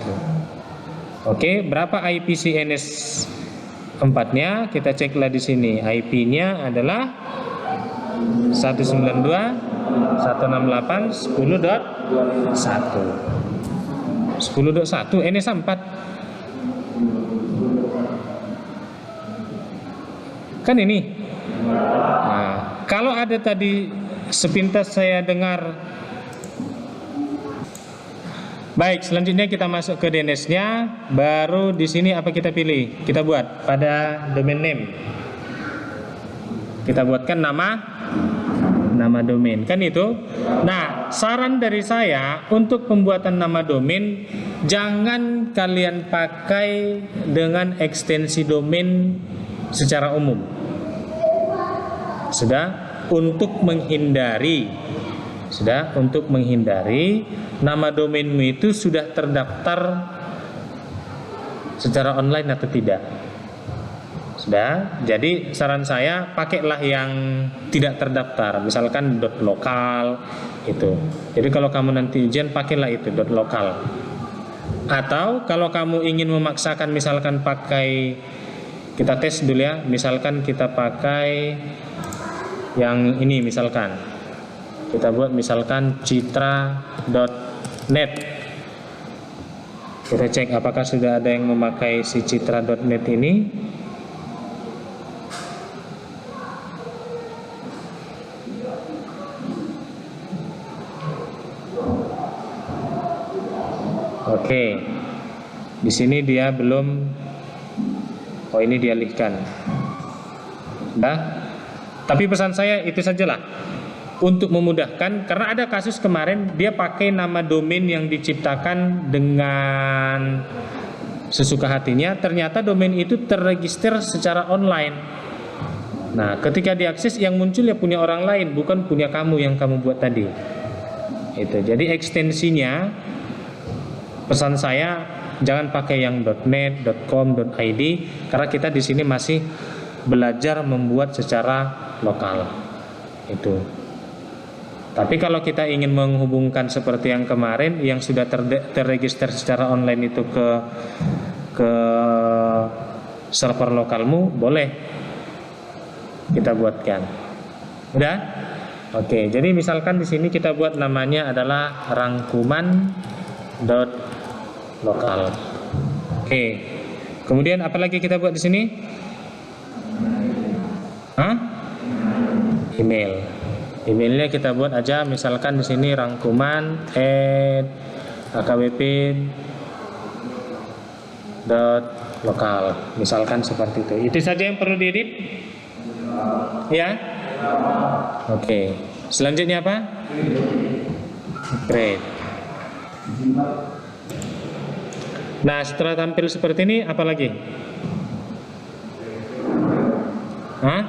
Oke, berapa IP si NS4-nya? Kita ceklah di sini. IP-nya adalah 192.168.10.1. 10.1 NS4. Kan ini. Nah, kalau ada tadi sepintas saya dengar. Baik, selanjutnya kita masuk ke DNS-nya. Baru di sini apa kita pilih? Kita buat pada domain name. Kita buatkan nama domain, kan itu. Nah, saran dari saya untuk pembuatan nama domain, jangan kalian pakai dengan ekstensi domain secara umum. Untuk menghindari nama domainmu itu sudah terdaftar secara online atau tidak. Jadi saran saya pakailah yang tidak terdaftar, misalkan .lokal itu. Jadi kalau kamu nanti ujian pakailah itu .lokal. Atau kalau kamu ingin memaksakan, misalkan pakai, kita tes dulu ya, misalkan kita pakai yang ini, misalkan kita buat misalkan citra.net. Kita cek apakah sudah ada yang memakai si citra.net ini. Oke. Di sini dia belum. Oh, ini dialihkan. Tapi pesan saya itu sajalah. Untuk memudahkan, karena ada kasus kemarin dia pakai nama domain yang diciptakan dengan sesuka hatinya, ternyata domain itu terregister secara online. Nah, ketika diakses yang muncul ya punya orang lain, bukan punya kamu yang kamu buat tadi. Itu. Jadi ekstensinya, pesan saya jangan pakai yang .net, .com, .id, karena kita di sini masih belajar membuat secara lokal. Itu. Tapi kalau kita ingin menghubungkan seperti yang kemarin yang sudah terregister secara online itu ke server lokalmu, boleh kita buatkan. Udah? Oke, jadi misalkan di sini kita buat namanya adalah rangkuman.lokal. Oke. Kemudian apa lagi kita buat di sini? Email. Emailnya kita buat aja, misalkan di sini rangkuman@akbp.lokal, misalkan seperti itu. Itu saja yang perlu diedit. Ya? Oke. Selanjutnya apa? Create. Nah, setelah tampil seperti ini, apa lagi? Hah?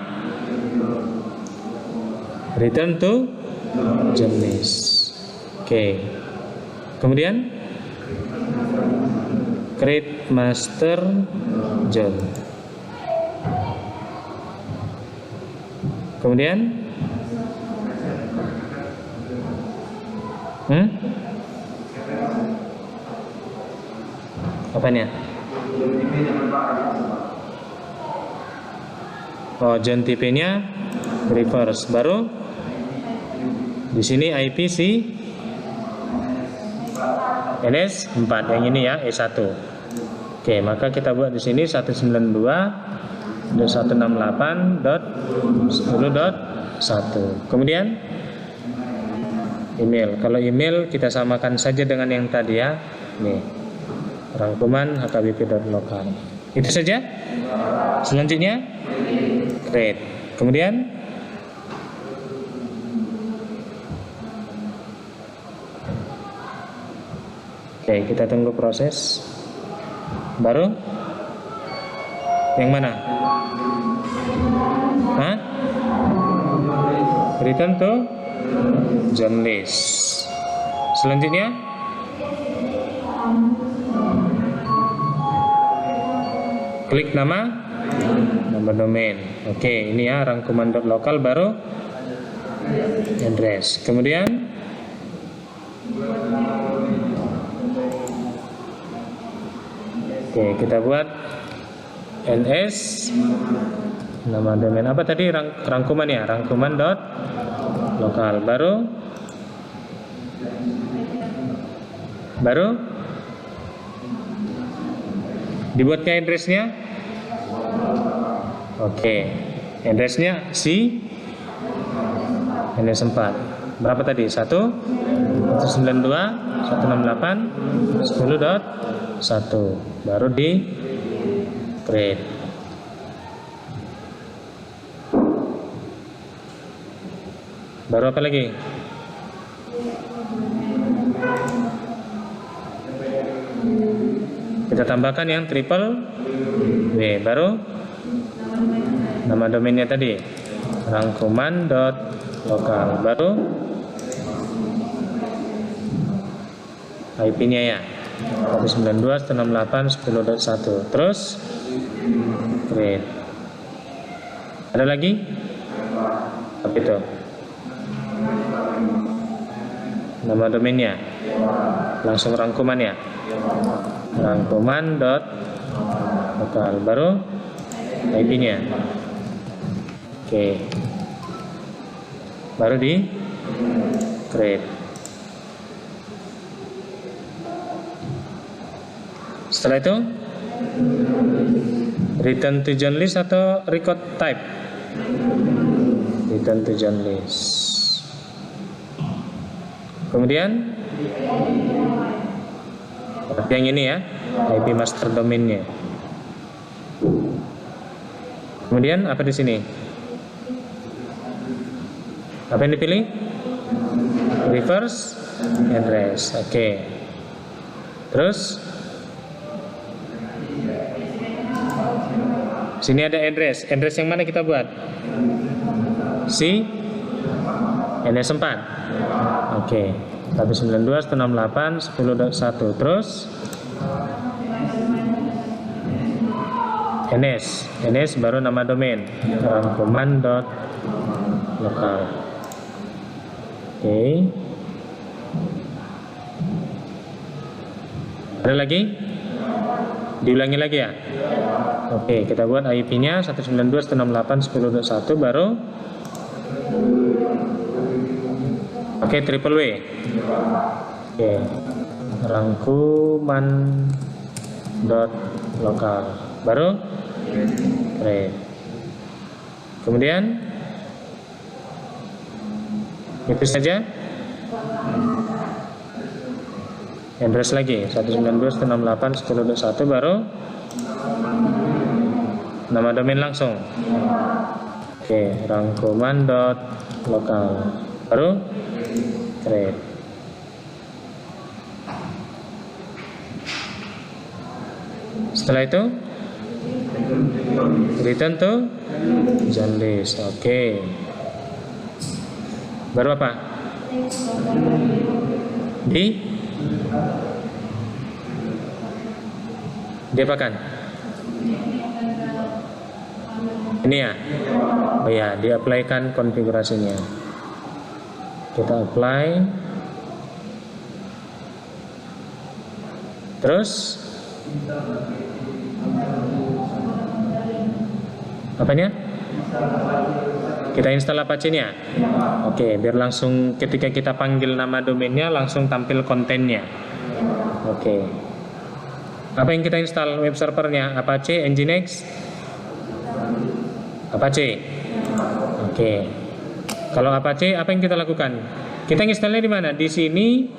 Return to jenis. Oke. Kemudian create master John. Kemudian apanya? Oh, John tipe-nya reverse. Baru di sini IP si NS4 yang ini ya, E1. Oke, maka kita buat di sini 192.168.10.1. Kemudian email. Kalau email kita samakan saja dengan yang tadi ya. Nih, rangkuman hkbp.local. Itu saja. Selanjutnya create. Kemudian oke, kita tunggu proses. Baru yang mana? Hah? Return to John list. Selanjutnya klik nama domain. Oke, ini ya rangkuman.local baru address. Kemudian oke, kita buat ns nama domain apa tadi, rangkuman ya, rangkuman.local baru dibuat ke address-nya. Oke, address-nya si NS4 berapa tadi? 192.168.10.1 baru di create. Baru apa lagi? Kita tambahkan yang triple W. Baru nama domainnya tadi rangkuman.local baru IP-nya ya 192.168.10.1. Terus create. Ada lagi? Apa itu? Nama domainnya langsung rangkuman ya, rangkuman.local baru IP-nya. Oke, baru di create. Setelah itu return to John list atau record type? Return to John list. Kemudian yang ini ya, IP master domainnya. Kemudian apa di sini? Apa yang dipilih? Reverse address. Oke. Terus sini ada address. Address yang mana kita buat? Si NS4. Oke. 192.168.10.1. Terus NS baru nama domain rangkuman.local. Oke. Ada lagi? Diulangi lagi ya? Oke, kita buat IP-nya 192.168.10.1 baru pakai triple W. Oke. Rangkuman.local baru create. Kemudian itu saja. Address lagi 192.168.10.1 baru nama domain langsung. Oke, rangkuman.lokal. Baru create. Setelah itu return to John list. Oke. Baru apa? Diapakan? Ini ya. Oh ya, di-apply-kan konfigurasinya. Kita apply. Terus apanya? Kita install Apache-nya. Oke, biar langsung ketika kita panggil nama domainnya langsung tampil kontennya. Oke. Apa yang kita install web servernya? Apache, Nginx, Apache. Oke. Kalau Apache, apa yang kita lakukan? Kita installnya di mana? Di sini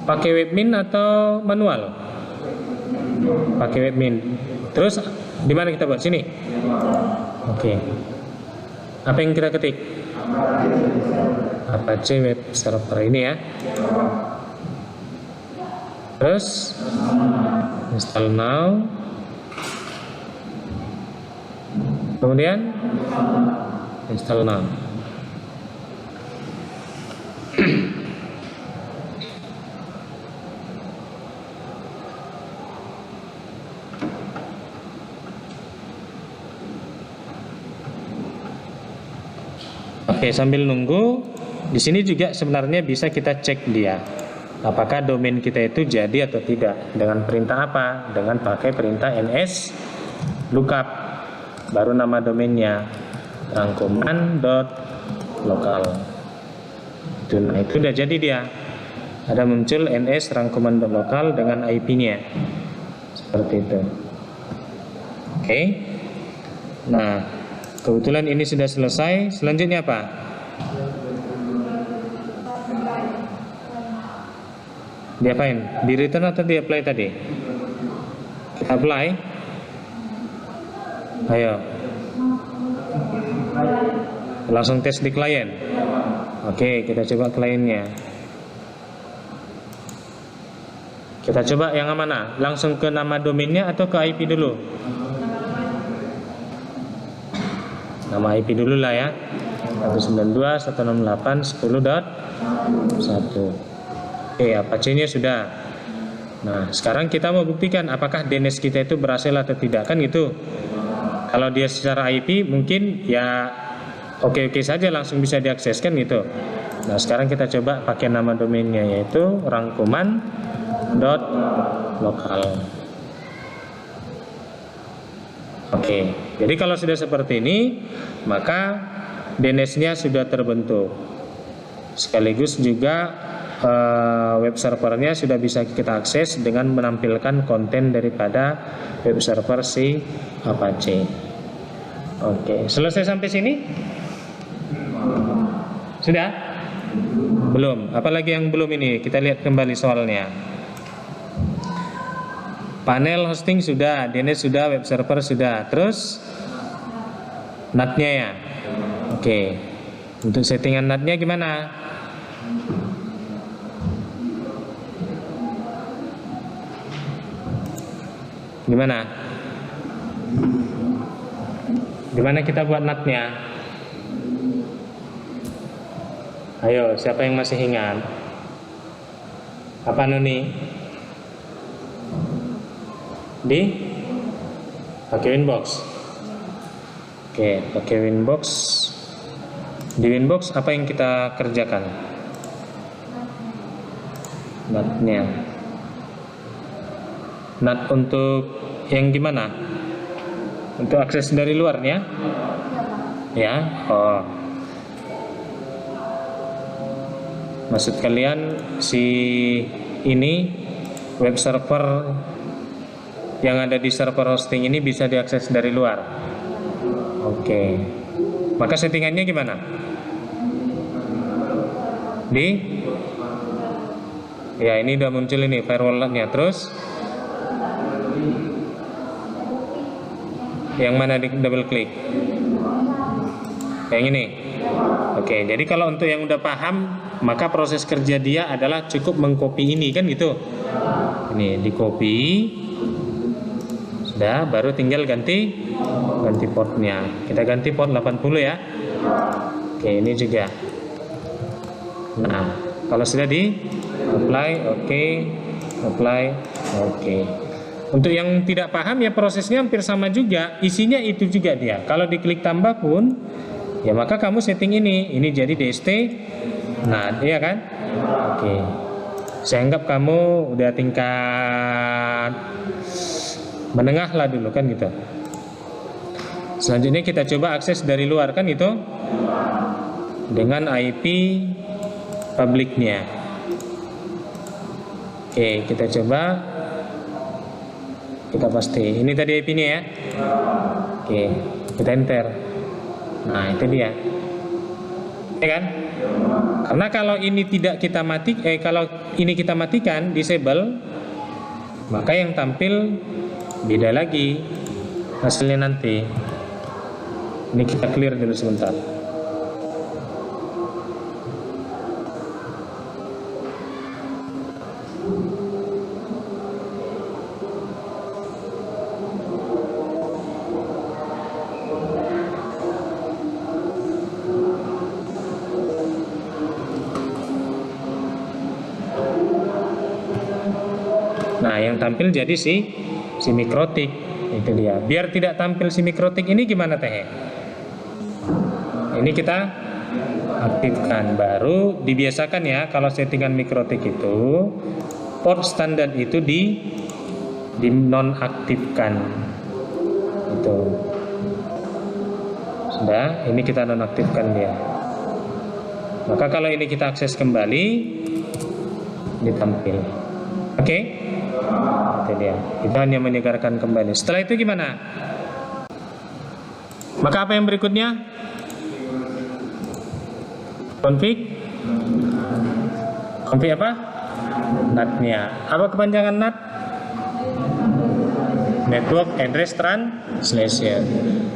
pakai webmin atau manual? Pakai webmin. Terus di mana kita buat? Sini. Oke. Apa yang kita ketik? Apache web server ini ya. Terus install now. Kemudian install now. Oke, sambil nunggu, di sini juga sebenarnya bisa kita cek dia, apakah domain kita itu jadi atau tidak. Dengan perintah apa? Dengan pakai perintah ns lookup, baru nama domainnya rangkuman.lokal. Nah, itu udah jadi dia. Ada muncul ns rangkuman.lokal dengan IP-nya. Seperti itu. Oke. Nah, kebetulan ini sudah selesai. Selanjutnya apa? Diapain? Di return atau di apply tadi? Kita apply. Ayo. Langsung tes di klien. Oke, kita coba kliennya. Kita coba yang mana? Langsung ke nama domainnya atau ke IP dulu? Nama IP dulu lah ya. 192.168.10.1. Oke, Apache-nya sudah. Nah, sekarang kita mau buktikan apakah DNS kita itu berhasil atau tidak, kan gitu. Kalau dia secara IP mungkin ya oke-oke saja, langsung bisa diakses kan gitu. Nah, sekarang kita coba pakai nama domainnya yaitu rangkuman.lokal. Oke, jadi kalau sudah seperti ini, maka DNS-nya sudah terbentuk. Sekaligus juga web servernya sudah bisa kita akses dengan menampilkan konten daripada web server si Apache. Oke, selesai sampai sini? Sudah? Belum. Apalagi yang belum ini? Kita lihat kembali soalnya. Panel hosting sudah, DNS sudah, web server sudah. Terus NAT-nya ya. Oke. Untuk settingan NAT-nya gimana? Gimana? Gimana kita buat NAT-nya? Ayo, siapa yang masih ingat? Apa Nuni? Di pakai Winbox. Oke, pakai Winbox. Di Winbox apa yang kita kerjakan? NAT-nya. NAT untuk yang gimana? Untuk akses dari luarnya? Ya. Oh. Maksud kalian si ini web server yang ada di server hosting ini bisa diakses dari luar. Oke. Maka settingannya gimana? Ya, ini udah muncul ini firewall-nya. Terus yang mana di double klik? Yang ini. Oke, jadi kalau untuk yang udah paham, maka proses kerja dia adalah cukup mengcopy ini kan gitu. Ini di copy. Sudah, baru tinggal ganti portnya. Kita ganti port 80 ya. Oke, ini juga. Nah, kalau sudah di apply, apply, oke. Untuk yang tidak paham ya prosesnya hampir sama juga, isinya itu juga dia. Kalau diklik tambah pun, ya maka kamu setting ini jadi DST. Nah, iya kan? Oke. Saya anggap kamu udah tingkat menengah lah dulu kan gitu. Selanjutnya kita coba akses dari luar kan itu dengan IP publiknya. Oke, kita coba. Kita pasti ini tadi IP-nya ya. Oke, kita enter. Nah, itu dia. Ya kan? Karena kalau ini tidak kita kalau ini kita matikan, disable, maka yang tampil beda lagi hasilnya nanti. Ini kita clear dulu sebentar. Nah, yang tampil jadi si mikrotik itu dia. Biar tidak tampil si mikrotik ini gimana teh? Ini kita aktifkan, baru dibiasakan ya kalau settingan mikrotik itu port standar itu di nonaktifkan. Itu. Sudah, ini kita nonaktifkan dia. Maka kalau ini kita akses kembali, ditampil. Oke? Itu dia. Itu hanya menyegarkan kembali. Setelah itu gimana? Maka apa yang berikutnya? Config apa? NAT-nya. Apa kepanjangan NAT? Network Address Translation.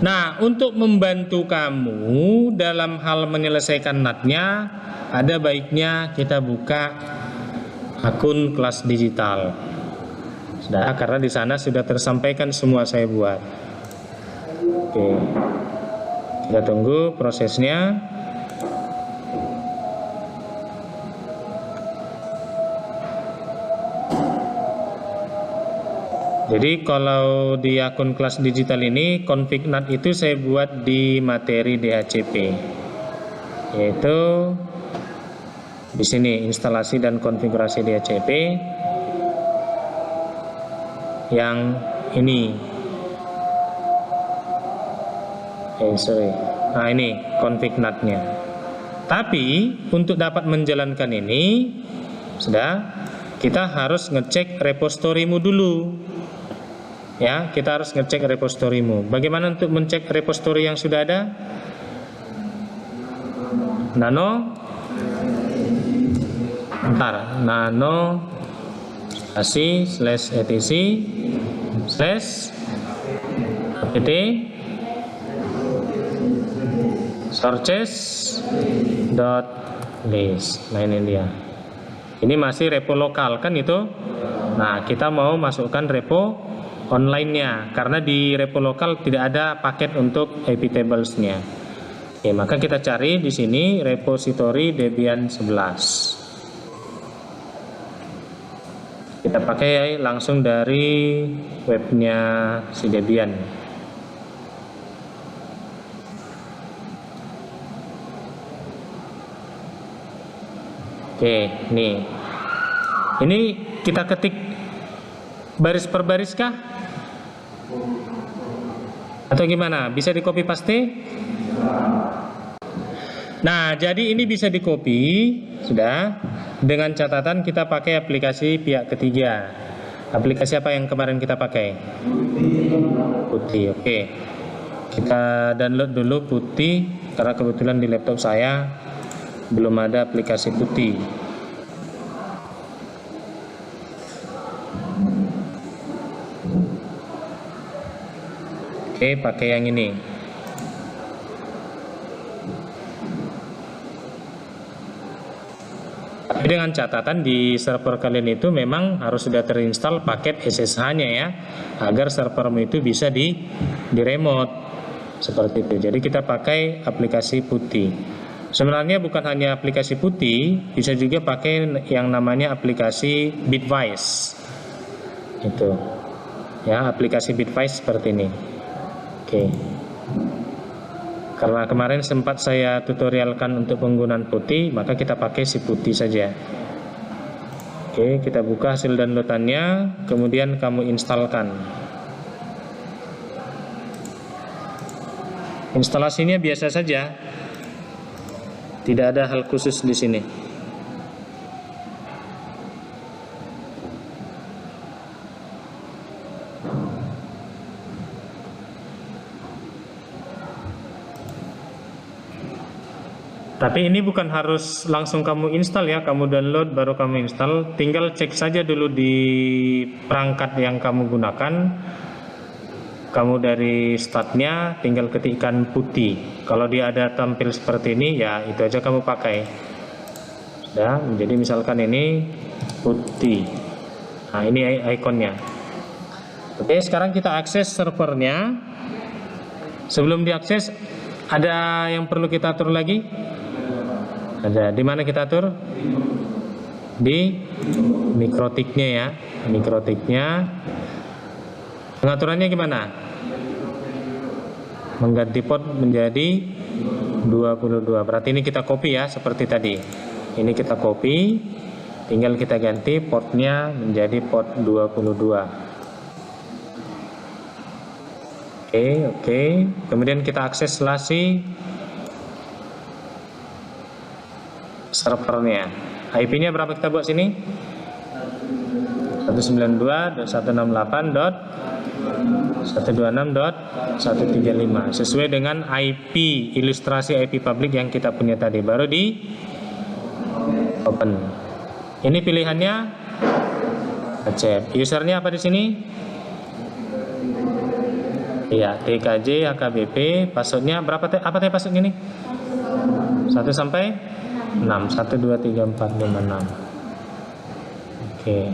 Nah, untuk membantu kamu dalam hal menyelesaikan NAT-nya, ada baiknya kita buka akun kelas digital. Sudah, karena di sana sudah tersampaikan semua saya buat. Oke. Kita tunggu prosesnya. Jadi kalau di akun kelas digital ini config NAT itu saya buat di materi DHCP, yaitu di sini instalasi dan konfigurasi DHCP yang ini. Nah, ini config NAT-nya. Tapi untuk dapat menjalankan ini kita harus ngecek repositorimu dulu. Ya, kita harus ngecek repositorimu. Bagaimana untuk mencek repositori yang sudah ada? Nano /etc/apt sources.list. Nah, ini dia. Ini masih repo lokal kan itu. Nah, kita mau masukkan repo online-nya karena di repo lokal tidak ada paket untuk IP tables-nya. Oke, maka kita cari di sini repository Debian 11. Kita pakai langsung dari webnya si Debian. Oke, nih. Ini kita ketik baris per baris kah? Atau gimana? Bisa di copy paste? Nah, jadi ini bisa di copy, sudah. Dengan catatan kita pakai aplikasi pihak ketiga. Aplikasi apa yang kemarin kita pakai? Putih, oke. Kita download dulu Putih, karena kebetulan di laptop saya belum ada aplikasi Putih. Oke, pakai yang ini. dengan catatan di server kalian itu memang harus sudah terinstall paket SSH-nya ya, agar servermu itu bisa di remote seperti itu. Jadi kita pakai aplikasi Putih. Sebenarnya bukan hanya aplikasi Putih, bisa juga pakai yang namanya aplikasi Bitwise. Itu. Ya, aplikasi Bitwise seperti ini. Oke. Karena kemarin sempat saya tutorialkan untuk penggunaan Putih, maka kita pakai si Putih saja. Oke, kita buka hasil downloadannya, kemudian kamu instalkan. Instalasinya biasa saja, tidak ada hal khusus di sini. Tapi ini bukan harus langsung kamu install ya, kamu download baru kamu install. Tinggal cek saja dulu di perangkat yang kamu gunakan. Kamu dari startnya tinggal ketikkan Putih. Kalau dia ada tampil seperti ini ya itu aja kamu pakai. Sudah, jadi misalkan ini Putih. Nah ini ikonnya. Oke, sekarang kita akses servernya. Sebelum diakses ada yang perlu kita atur lagi? Ada. Di mana kita atur? Di mikrotiknya ya. Mikrotiknya. Pengaturannya gimana? Mengganti port menjadi 22. Berarti ini kita copy ya, seperti tadi. Ini kita copy, tinggal kita ganti portnya menjadi port 22. Oke. Kemudian kita akses si servernya. IP-nya berapa kita buat sini? 192.168.126.135 sesuai dengan IP ilustrasi IP public yang kita punya tadi. Baru di open. Ini pilihannya accept. Usernya apa di sini? Iya, TKJ HKBP. Passwordnya berapa? Apa teh passwordnya ini? 1 sampai 6. 1 2 3 4 5 6. Oke.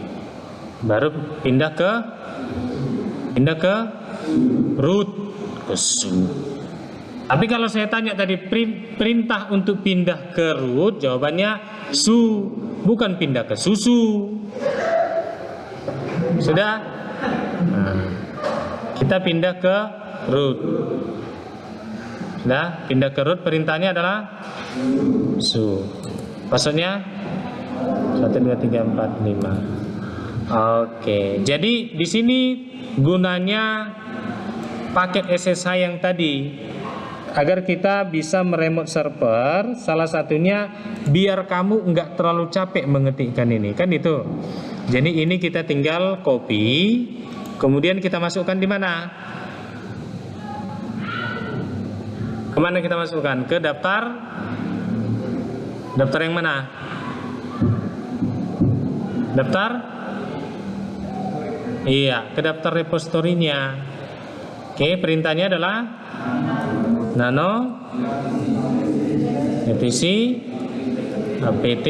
Baru pindah ke root ke su. Tapi kalau saya tanya tadi perintah untuk pindah ke root, jawabannya su, bukan pindah ke susu. Sudah? Nah, kita pindah ke root. Sudah? Pindah ke root, perintahnya adalah su. Maksudnya 1 2 3 4 5. Oke, jadi di sini gunanya paket SSH yang tadi agar kita bisa meremote server. Salah satunya biar kamu nggak terlalu capek mengetikkan ini, kan itu. Jadi ini kita tinggal copy, kemudian kita masukkan di mana? Kemana kita masukkan? Ke daftar yang mana? Daftar? Iya, ke daftar repositorinya. Oke, perintahnya adalah nano etc apt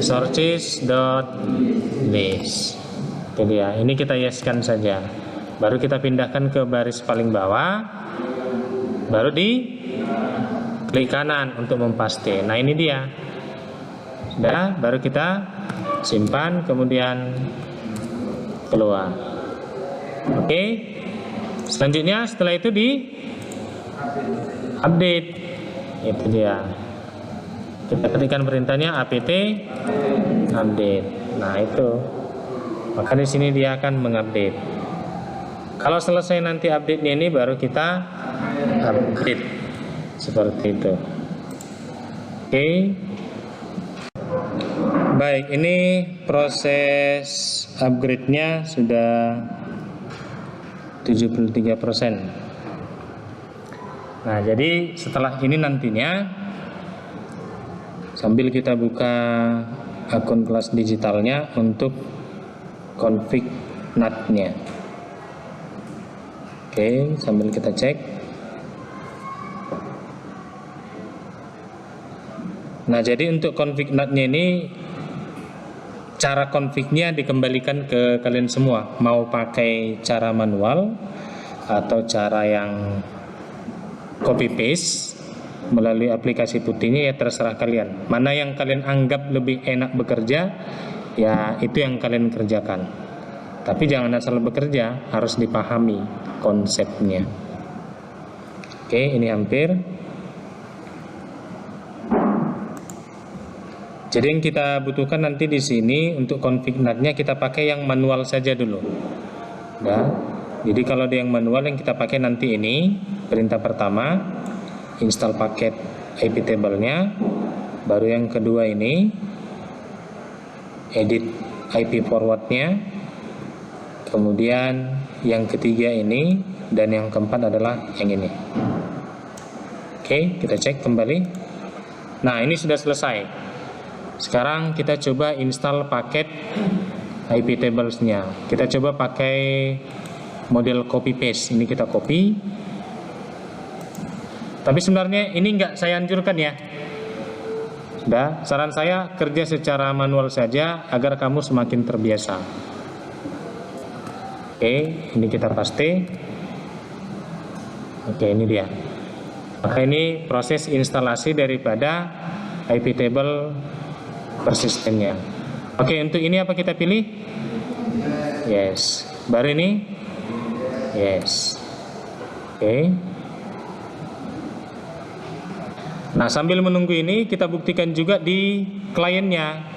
sources.list. Itu dia. Ini kita yeskan saja. Baru kita pindahkan ke baris paling bawah. Baru di klik kanan untuk mempaste. Nah, ini dia. Sudah, baru kita simpan kemudian keluar. Oke. Selanjutnya setelah itu di update. Itu dia. Kita ketikkan perintahnya apt update. Nah, itu. Maka di sini dia akan mengupdate. Kalau selesai nanti update-nya ini baru kita update. Seperti itu. Oke. Baik, ini proses upgrade-nya sudah 73%. Nah, jadi setelah ini nantinya sambil kita buka akun kelas digitalnya untuk config NAT-nya. Oke, sambil kita cek. Nah, jadi untuk config NAT-nya ini, cara config-nya dikembalikan ke kalian semua. Mau pakai cara manual atau cara yang copy paste melalui aplikasi putihnya, ya terserah kalian. Mana yang kalian anggap lebih enak bekerja, ya itu yang kalian kerjakan. Tapi jangan asal bekerja, harus dipahami konsepnya. Oke, ini hampir. Jadi yang kita butuhkan nanti di sini untuk config NAT-nya kita pakai yang manual saja dulu. Nah, jadi kalau yang manual yang kita pakai nanti ini, perintah pertama install paket IP table-nya, baru yang kedua ini edit IP forward-nya, kemudian yang ketiga ini, dan yang keempat adalah yang ini. Oke, kita cek kembali. Nah, ini sudah selesai. Sekarang kita coba install paket IP tables-nya. Kita coba pakai model copy paste. Ini kita copy. Tapi sebenarnya ini nggak saya anjurkan ya. Sudah, saran saya kerja secara manual saja agar kamu semakin terbiasa. Oke, ini kita paste. Oke, ini dia. Maka ini proses instalasi daripada IP table persistemnya. Oke, untuk ini apa kita pilih? Yes. Baru ini? Yes. Oke. Nah, sambil menunggu ini kita buktikan juga di kliennya.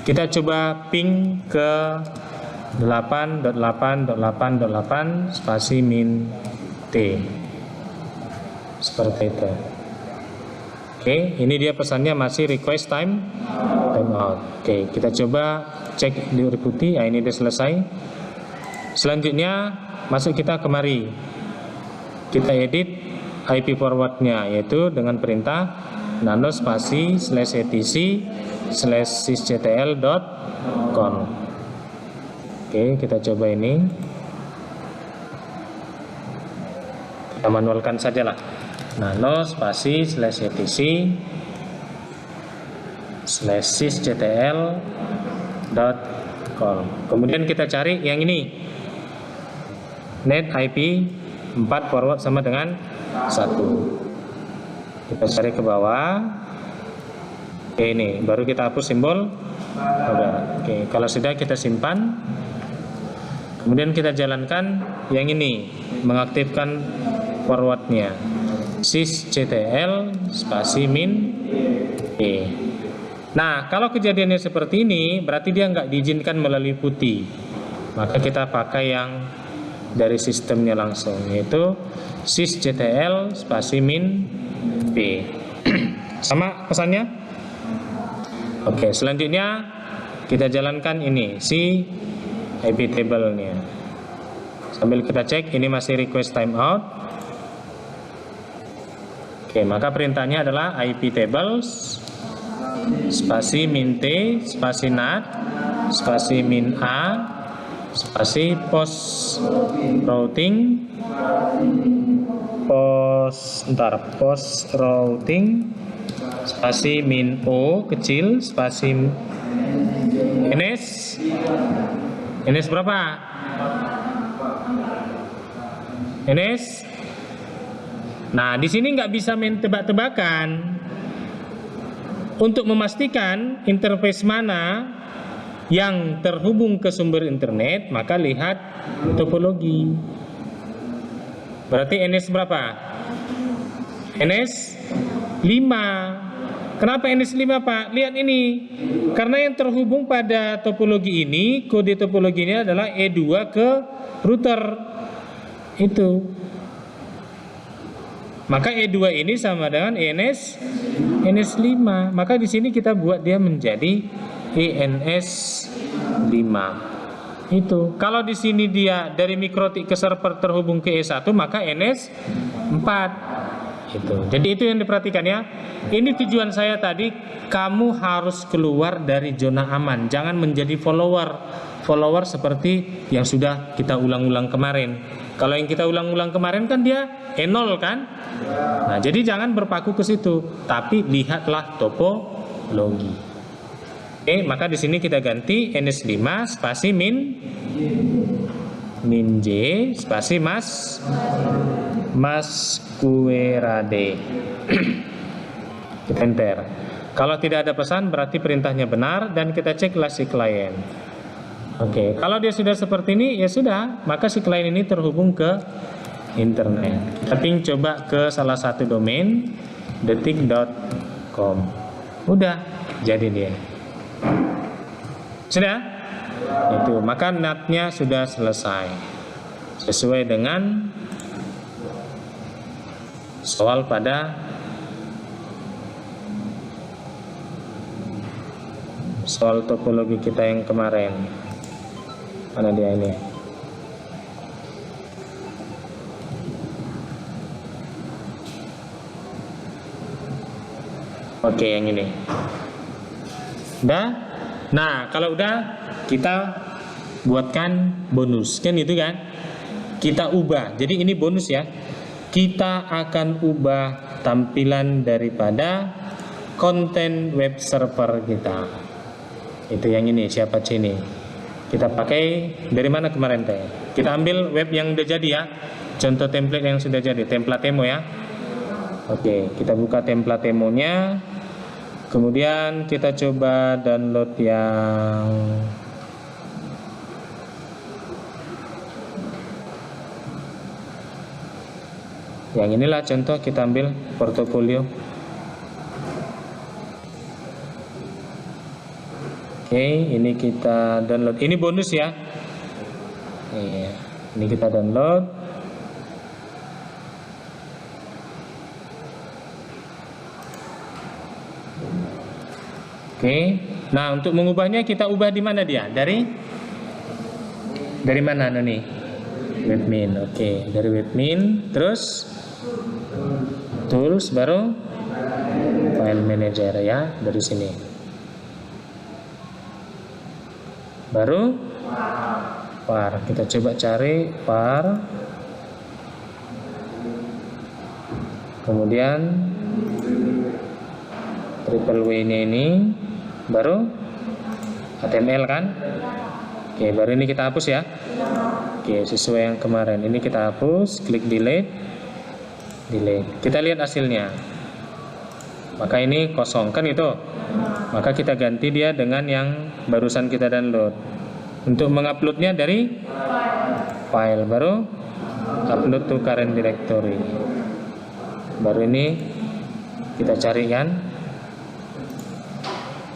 Kita coba ping ke 8.8.8.8 spasi min T. Seperti itu. Oke, ini dia pesannya masih request timeout. Oke, kita coba cek di huruf putih. Ya, ini dia selesai. Selanjutnya masuk kita kemari. Kita edit IP forwardnya, yaitu dengan perintah nano spasi /etc/sysctl.conf. Oke, kita coba ini. Kita manualkan saja lah. Nano spasi /etc/sysctl.conf. Kemudian kita cari yang ini, net IP 4 forward sama dengan 1. Kita cari ke bawah. Oke, ini baru kita hapus simbol. Oke, kalau sudah kita simpan. Kemudian kita jalankan yang ini, mengaktifkan forwardnya, sysctl spasi min E. Nah, kalau kejadiannya seperti ini, berarti dia nggak diizinkan melalui putih. Maka kita pakai yang dari sistemnya langsung, yaitu sysctl spasi min P. Sama pesannya? Oke, selanjutnya kita jalankan ini, si IP table-nya. Sambil kita cek, ini masih request timeout. Oke, maka perintahnya adalah IP tables spasi min T spasi NAT spasi min A spasi post routing spasi min O kecil spasi NS berapa? NS. Nah, di sini nggak bisa main tebak-tebakan. Untuk memastikan interface mana yang terhubung ke sumber internet, maka lihat topologi. Berarti NS berapa? NS 5. Kenapa NS 5, Pak? Lihat ini. Karena yang terhubung pada topologi ini, kode topologi ini adalah E2 ke router. Itu. Maka E2 ini sama dengan NS 5. Maka di sini kita buat dia menjadi ENS 5. Itu. Kalau di sini dia dari mikrotik ke server terhubung ke E1, maka NS 4. Itu. Jadi itu yang diperhatikan ya. Ini tujuan saya tadi, kamu harus keluar dari zona aman. Jangan menjadi follower seperti yang sudah kita ulang-ulang kemarin. Kalau yang kita ulang-ulang kemarin kan dia E0 kan. Nah, jadi jangan berpaku ke situ, tapi lihatlah topologi. Oke, maka di sini kita ganti NS5 spasi min J spasi masquerade. Kita enter. Kalau tidak ada pesan berarti perintahnya benar dan kita ceklah si klien. Oke, kalau dia sudah seperti ini ya sudah, maka si klien ini terhubung ke internet. Kita ping coba ke salah satu domain detik.com. Udah jadi dia. Sudah? Itu, maka NAT-nya sudah selesai. Sesuai dengan soal pada soal topologi kita yang kemarin. Mana dia ini? Oke, yang ini. Udah? Nah, kalau udah kita buatkan bonus. Kan itu kan? Kita ubah. Jadi ini bonus ya. Kita akan ubah tampilan daripada konten web server kita. Itu yang ini, siapa sini? Kita pakai dari mana kemarin teh? Kita ambil web yang udah jadi ya. Contoh template yang sudah jadi, Templatemo ya. Oke, kita buka Templatemo-nya. Kemudian kita coba download yang inilah contoh, kita ambil portofolio. Oke, ini kita download. Ini bonus ya. Ini kita download. Oke, nah untuk mengubahnya kita ubah di mana dia? Dari mana nih? Webmin. Oke, dari Webmin, terus tools, baru file manager ya, dari sini. Baru var. Kita coba cari var. Kemudian triple W-nya ini. Baru HTML kan. Oke, baru ini kita hapus ya. Oke, sesuai yang kemarin. Ini kita hapus, klik delete. Kita lihat hasilnya. Maka ini kosong kan itu. Maka kita ganti dia dengan yang barusan kita download. Untuk menguploadnya dari file, baru upload to current directory. Baru ini kita cari kan.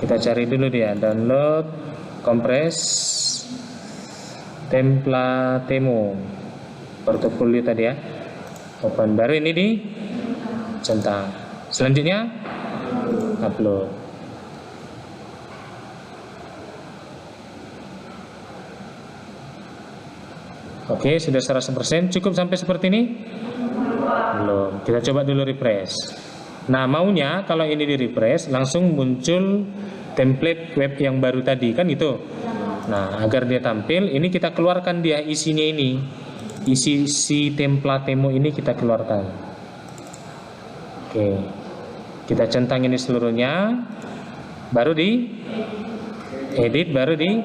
Kita cari dulu dia, download compress Templatemo portofolio tadi ya. Open, baru ini di centang. Selanjutnya upload. Oke, sudah 100%. Cukup sampai seperti ini? Belum. Kita coba dulu refresh. Nah, maunya kalau ini di refresh langsung muncul template web yang baru tadi kan itu. Nah, agar dia tampil, ini kita keluarkan dia isinya ini. Isi si Templatemo ini kita keluarkan. Oke. Kita centang ini seluruhnya. Baru di edit, baru di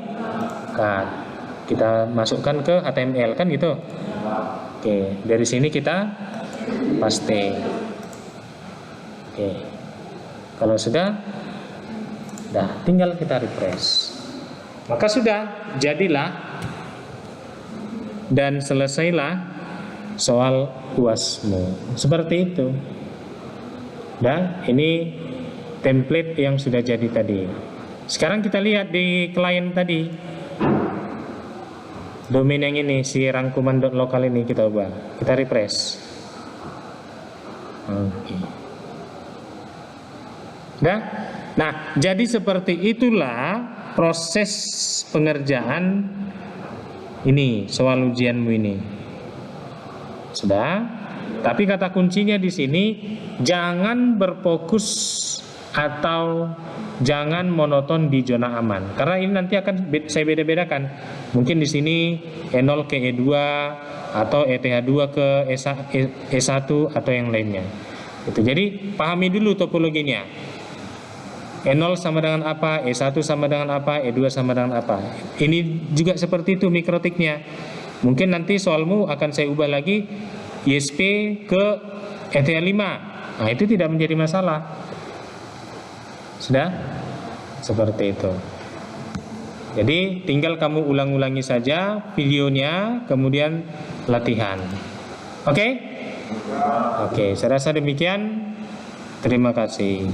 cut. Kita masukkan ke HTML kan gitu. Oke, dari sini kita paste. Oke. Kalau sudah, tinggal kita refresh. Maka sudah, jadilah dan selesailah soal UASmu. Seperti itu. Dan ini template yang sudah jadi tadi. Sekarang kita lihat di klien tadi. Domain yang ini, si rangkuman.lokal ini kita ubah. Kita refresh. Oke. Nah, jadi seperti itulah proses pengerjaan ini, soal ujianmu ini. Sudah? Tapi kata kuncinya di sini, jangan berfokus atau jangan monoton di zona aman. Karena ini nanti akan saya beda-bedakan. Mungkin di sini E0 ke E2 atau ETH2 ke E1 atau yang lainnya. Itu. Jadi pahami dulu topologinya. E0 sama dengan apa, E1 sama dengan apa, E2 sama dengan apa. Ini juga seperti itu mikrotiknya. Mungkin nanti soalmu akan saya ubah lagi ISP ke ETA5. Nah, itu tidak menjadi masalah. Sudah? Seperti itu. Jadi tinggal kamu ulang-ulangi saja videonya, kemudian latihan. Oke? Oke, saya rasa demikian. Terima kasih.